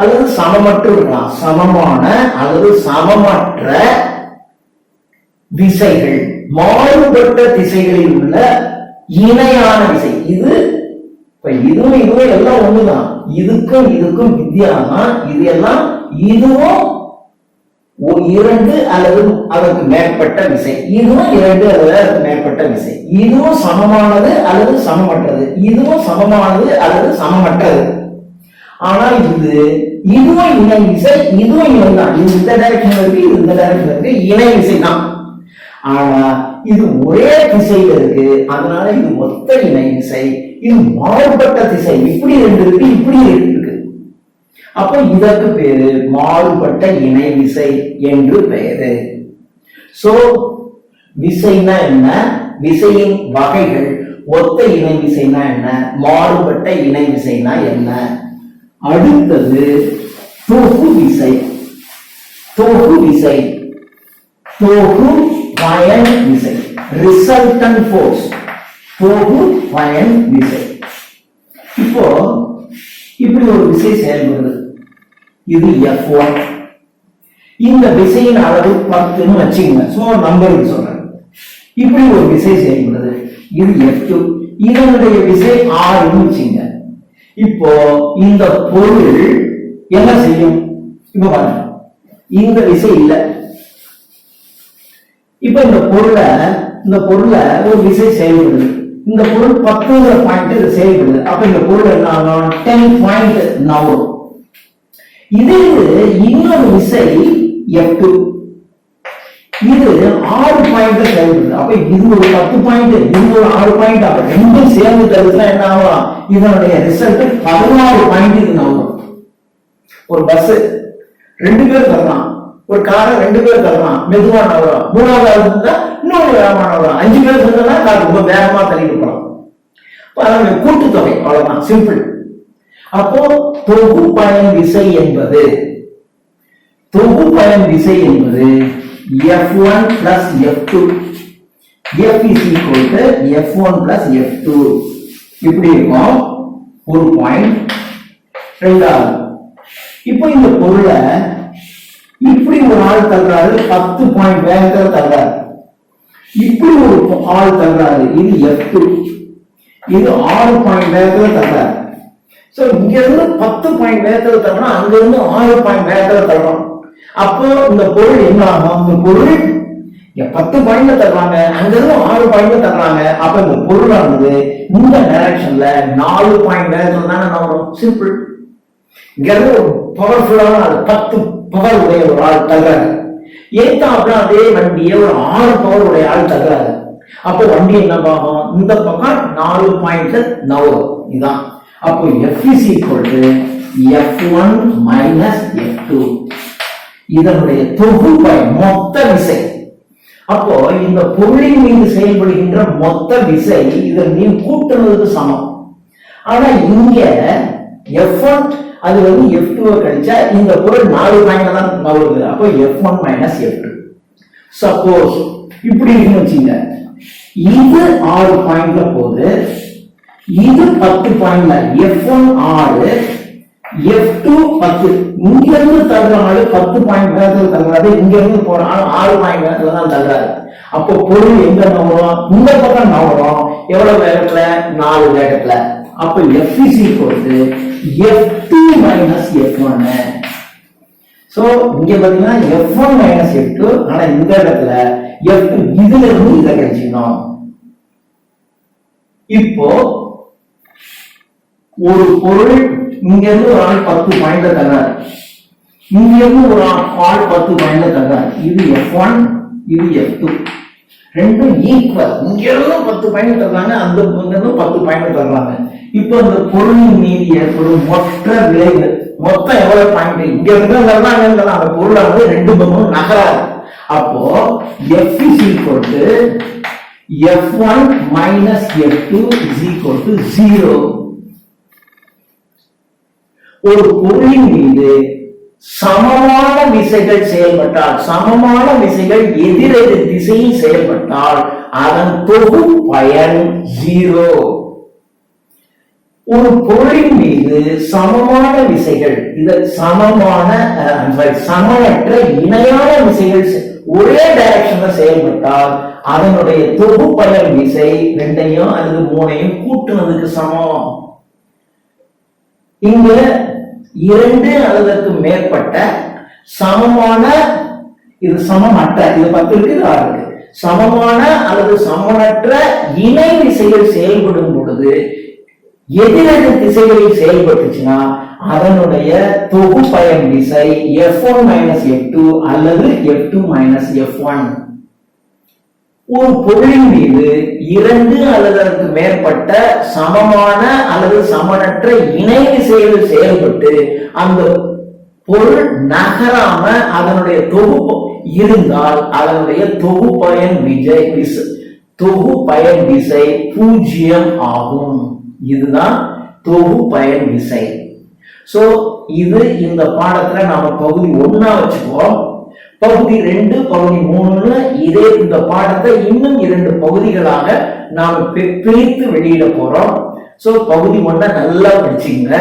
அல்லது சமமற்ற இருக்கலாம். சமமான அல்லது சமமற்ற விசைகள் மாறுபட்ட திசைகளில் உள்ள இணையான விசை. இதுவும் எல்லாம் ஒண்ணுதான். இதுக்கும் இதுக்கும் வித்தியாசம். இது எல்லாம் இதுவும் 2 அல்லது அதற்கு மேற்பட்ட விசை, இதுவும் 2 அல்லது அதற்கு மேற்பட்ட விசை. இதுவும் சமமானது அல்லது சமமற்றது, இதுவும் சமமானது அல்லது சமமற்றது. ஆனால் இதுவும் இணை விசை, இதுவும் இணை தான். இது இந்த டைரக்ஷன் இருக்கு, இது இந்த டைரக்ஷன் இருக்கு, இணை விசை தான். ஆனா இது ஒரே திசையில இருக்கு, அதனால இது ஒத்த இணை விசை. இது மாறுபட்ட திசை, இப்படி 2 இருக்கு, இப்படி 2 இருக்கு. அப்ப இதற்கு பேரு மாறுபட்ட இணை விசை என்று பெயரு. சோ விசைனா என்ன? விசையின் வகைகள். ஒத்த இணை விசைனா என்ன? மாறுபட்ட இணை விசைனா என்ன? அடுத்தது தொகு விசை. தொகு விசை, தொகு பயன் விசை, ரிசல்டன்ட் ஃபோர்ஸ், தொகு பயன் விசை. இப்போ இப்படி ஒரு விசை செயல்படுது, இது F1. இந்த விசையின் அளவு 10ன்னு வச்சுக்கோங்க, சும்மா நம்பருக்கு சொல்றேன். இப்படி ஒரு விசை செயல்படுது, இது F2. இதனுடைய விசை 6ன்னு வச்சுங்க. இப்போ இந்த பொருள் என்ன செய்யும்? இப்ப பாருங்க, இந்த விசை இல்லை. இப்ப இந்த பொருளை ஒரு விசை செயல்படுது. இந்த பொருள் 10ங்கிற பாயிண்ட் இது செயல்படுது. அப்ப இந்த பொருள் என்ன ஆகும்? 10 பாயிண்ட் நவரும். இது இன்னொரு விசை F2, இது 6 பாயிண்ட் செயல்படுது. அப்ப இது ஒரு 10 பாயிண்ட், இது ஒரு 6 பாயிண்ட். அப்ப ரெண்டும் சேர்ந்து தருதுன்னா என்ன ஆகும்? இதனுடைய ரிசல்ட் 16 பாயிண்ட் இது நவரும். ஒரு பஸ் 2 பேர் தரலாம், ஒரு காரை 2 பேர் தரலாம், மெதுவா நகரும். 3வது ஆள் இருந்தா இன்னொரு வேகமா நகரும். 5 பேர் இருந்தா கார் ரொம்ப வேகமா தள்ளிட்டு போலாம். அதனுடைய கூட்டுத்தொகை, அவ்வளவுதான், சிம்பிள். அப்போ தொகு பயன் விசை என்பது F1 plus F2. F is equal to F1 plus F2. இப்படி இருக்கும் ஒரு பாயிண்ட். ரெண்டாவது, இப்போ இந்த பொருளை இப்படி ஒரு ஆள் தள்ளுறாரு, 10 பாயிண்ட் வேகத்தில் தள்ளுறாரு. இப்படி ஒரு ஆள் தள்ளுறாரு, இது F2. இது 6 பாயிண்ட் வேகத்தில் தள்ளுறாரு. சோ இங்க இருந்து 10 பாயிண்ட் வேகத்தில் தள்ளுறோம், அங்க இருந்து 6 பாயிண்ட் வேகத்தில் தள்ளுறோம். அப்போ இந்த பொருள் என்ன ஆகும்? இந்த பொருள் 10 பாயிண்ட்ல தர்றாங்க, அங்க இருந்து 6 பாயிண்ட்ல தர்றாங்க. அப்ப இந்த பொருளானது இந்த டைரக்ஷன்ல 4 பாயிண்ட் வேகத்துல தானே வரும். சிம்பிள். இங்க இருந்து பவர்ஃபுல்லான 10 பவர் உடைய ஒரு ஆள் தர்றாரு, ஏத்தாப்புல அதே வண்டியை ஒரு 6 பவர் உடைய ஆள் தர்றாரு. அப்போ வண்டி என்ன ஆகும்? இந்த பக்கம் 4 பாயிண்ட் நவரும். இதுதான். அப்போ F is equal to F1 minus F2. இதனுடைய தொகுப்பை மொத்த விசை. அப்போ இந்த பொருளின் மீது செயல்படுகின்ற மொத்த விசை இதன் மீது கூட்டுறதுக்கு சமம். ஆனா இங்க F1 அது F2 கழிச்சா இந்த பொருள் 4 பாயிண்ட் தான் நகருது. அப்போ F1 minus F2. சப்போஸ் இப்படி இருக்குன்னு வச்சுங்க, இது 6 பாயிண்ட்ல போகுது, இது 10 பாயிண்ட், F1 6, F2 10. இங்க இருந்து தள்ளுற ஆளு 10 பாயிண்ட் வேகத்துல தள்ளுறாரு, இங்க இருந்து போற ஆளு 6 பாயிண்ட் வேகத்துல தான் தள்ளுறாரு. அப்போ பொருள் எங்க நகரும்? இந்த பக்கம் நகரும். எவ்வளவு வேகத்துல? 4 வேகத்துல. அப்ப F is equal to F2 minus F1. So இங்க பாத்தீங்கன்னா F1 minus F2, ஆனா இந்த இடத்துல F2 இதுல இருந்து இதை கழிச்சுக்கணும். இப்போ ஒரு பொருள் இங்க இருந்து ஒரு ஆள் 10 பாயிண்ட் தர்றாரு, இங்க இருந்து ஒரு ஆள் 10 பாயிண்ட் தர்றாரு. இது F1, இது F2, ரெண்டும் ஈக்குவல். இங்க இருந்து 10 பாயிண்ட் தர்றாங்க, அந்த இருந்து 10 பாயிண்ட் தர்றாங்க. இப்போ அந்த பொருளின் மீது ஏற்படும் மொத்த விளைவு, மொத்தம் எவ்வளவு பாயிண்ட்? இங்க இருந்து தர்றாங்க, அந்த பொருளை வந்து ரெண்டு பக்கமும் நகராது. அப்போ F is equal to F1 minus F2 is equal to 0. ஒரு பொருளின் மீது சமமான விசைகள் செயல்பட்டால், சமமான விசைகள் எதிரெதிர் திசையில் செயல்பட்டால் அதன் தொகு பயன் 0. ஒரு பொருளின் மீது சமமான விசைகள், இது சமமான சமனற்ற இணையான விசைகள் ஒரே டைரக்ஷன்ல செயல்பட்டால் அதனுடைய தொகு பயன் விசை 2ஐயும் அல்லது 3ஐயும் கூட்டுனதுக்கு சமம். இங்க 2 அல்லது மேற்பட்ட சமமான, இது சமமற்ற, இது 10 இருக்கு, இது 6 இருக்கு, சமமான அல்லது சமனற்ற இணை விசைகள் செயல்படும் பொழுது எதிரெதிர் திசைகளில் செயல்பட்டுச்சுன்னா அதனுடைய தொகு பயன் விசை F1 minus F2 அல்லது F2 minus F1. ஒரு பொருளின் மீது 2 அல்லது அதற்கு மேற்பட்ட சமமான அல்லது சமனற்ற இணை விசைகள் செயல்பட்டு அந்த பொருள் நகராம அதனுடைய தொகு இருந்தால் அதனுடைய தொகு பயன் விசை 0 ஆகும். இதுதான் தொகு பயன் விசை. சோ இது இந்த பாடத்துல நாம பகுதி 1 வச்சுக்குவோம். பகுதி 2, பகுதி 3 இதே இந்த பாடத்தை இன்னும் 2 பகுதிகளாக நாம் பிரித்து வெளியிட போறோம். சோ பகுதி 1 நல்லா படிச்சீங்க,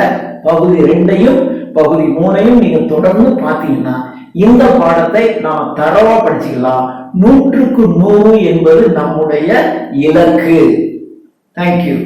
பகுதி 2ஐயும் பகுதி 3ஐயும் நீங்க தொடர்ந்து பாத்தீங்கன்னா இந்த பாடத்தை நாம் தரவா படிச்சுக்கலாம். 100க்கு 100 என்பது நம்முடைய இலக்கு. தேங்க்யூ.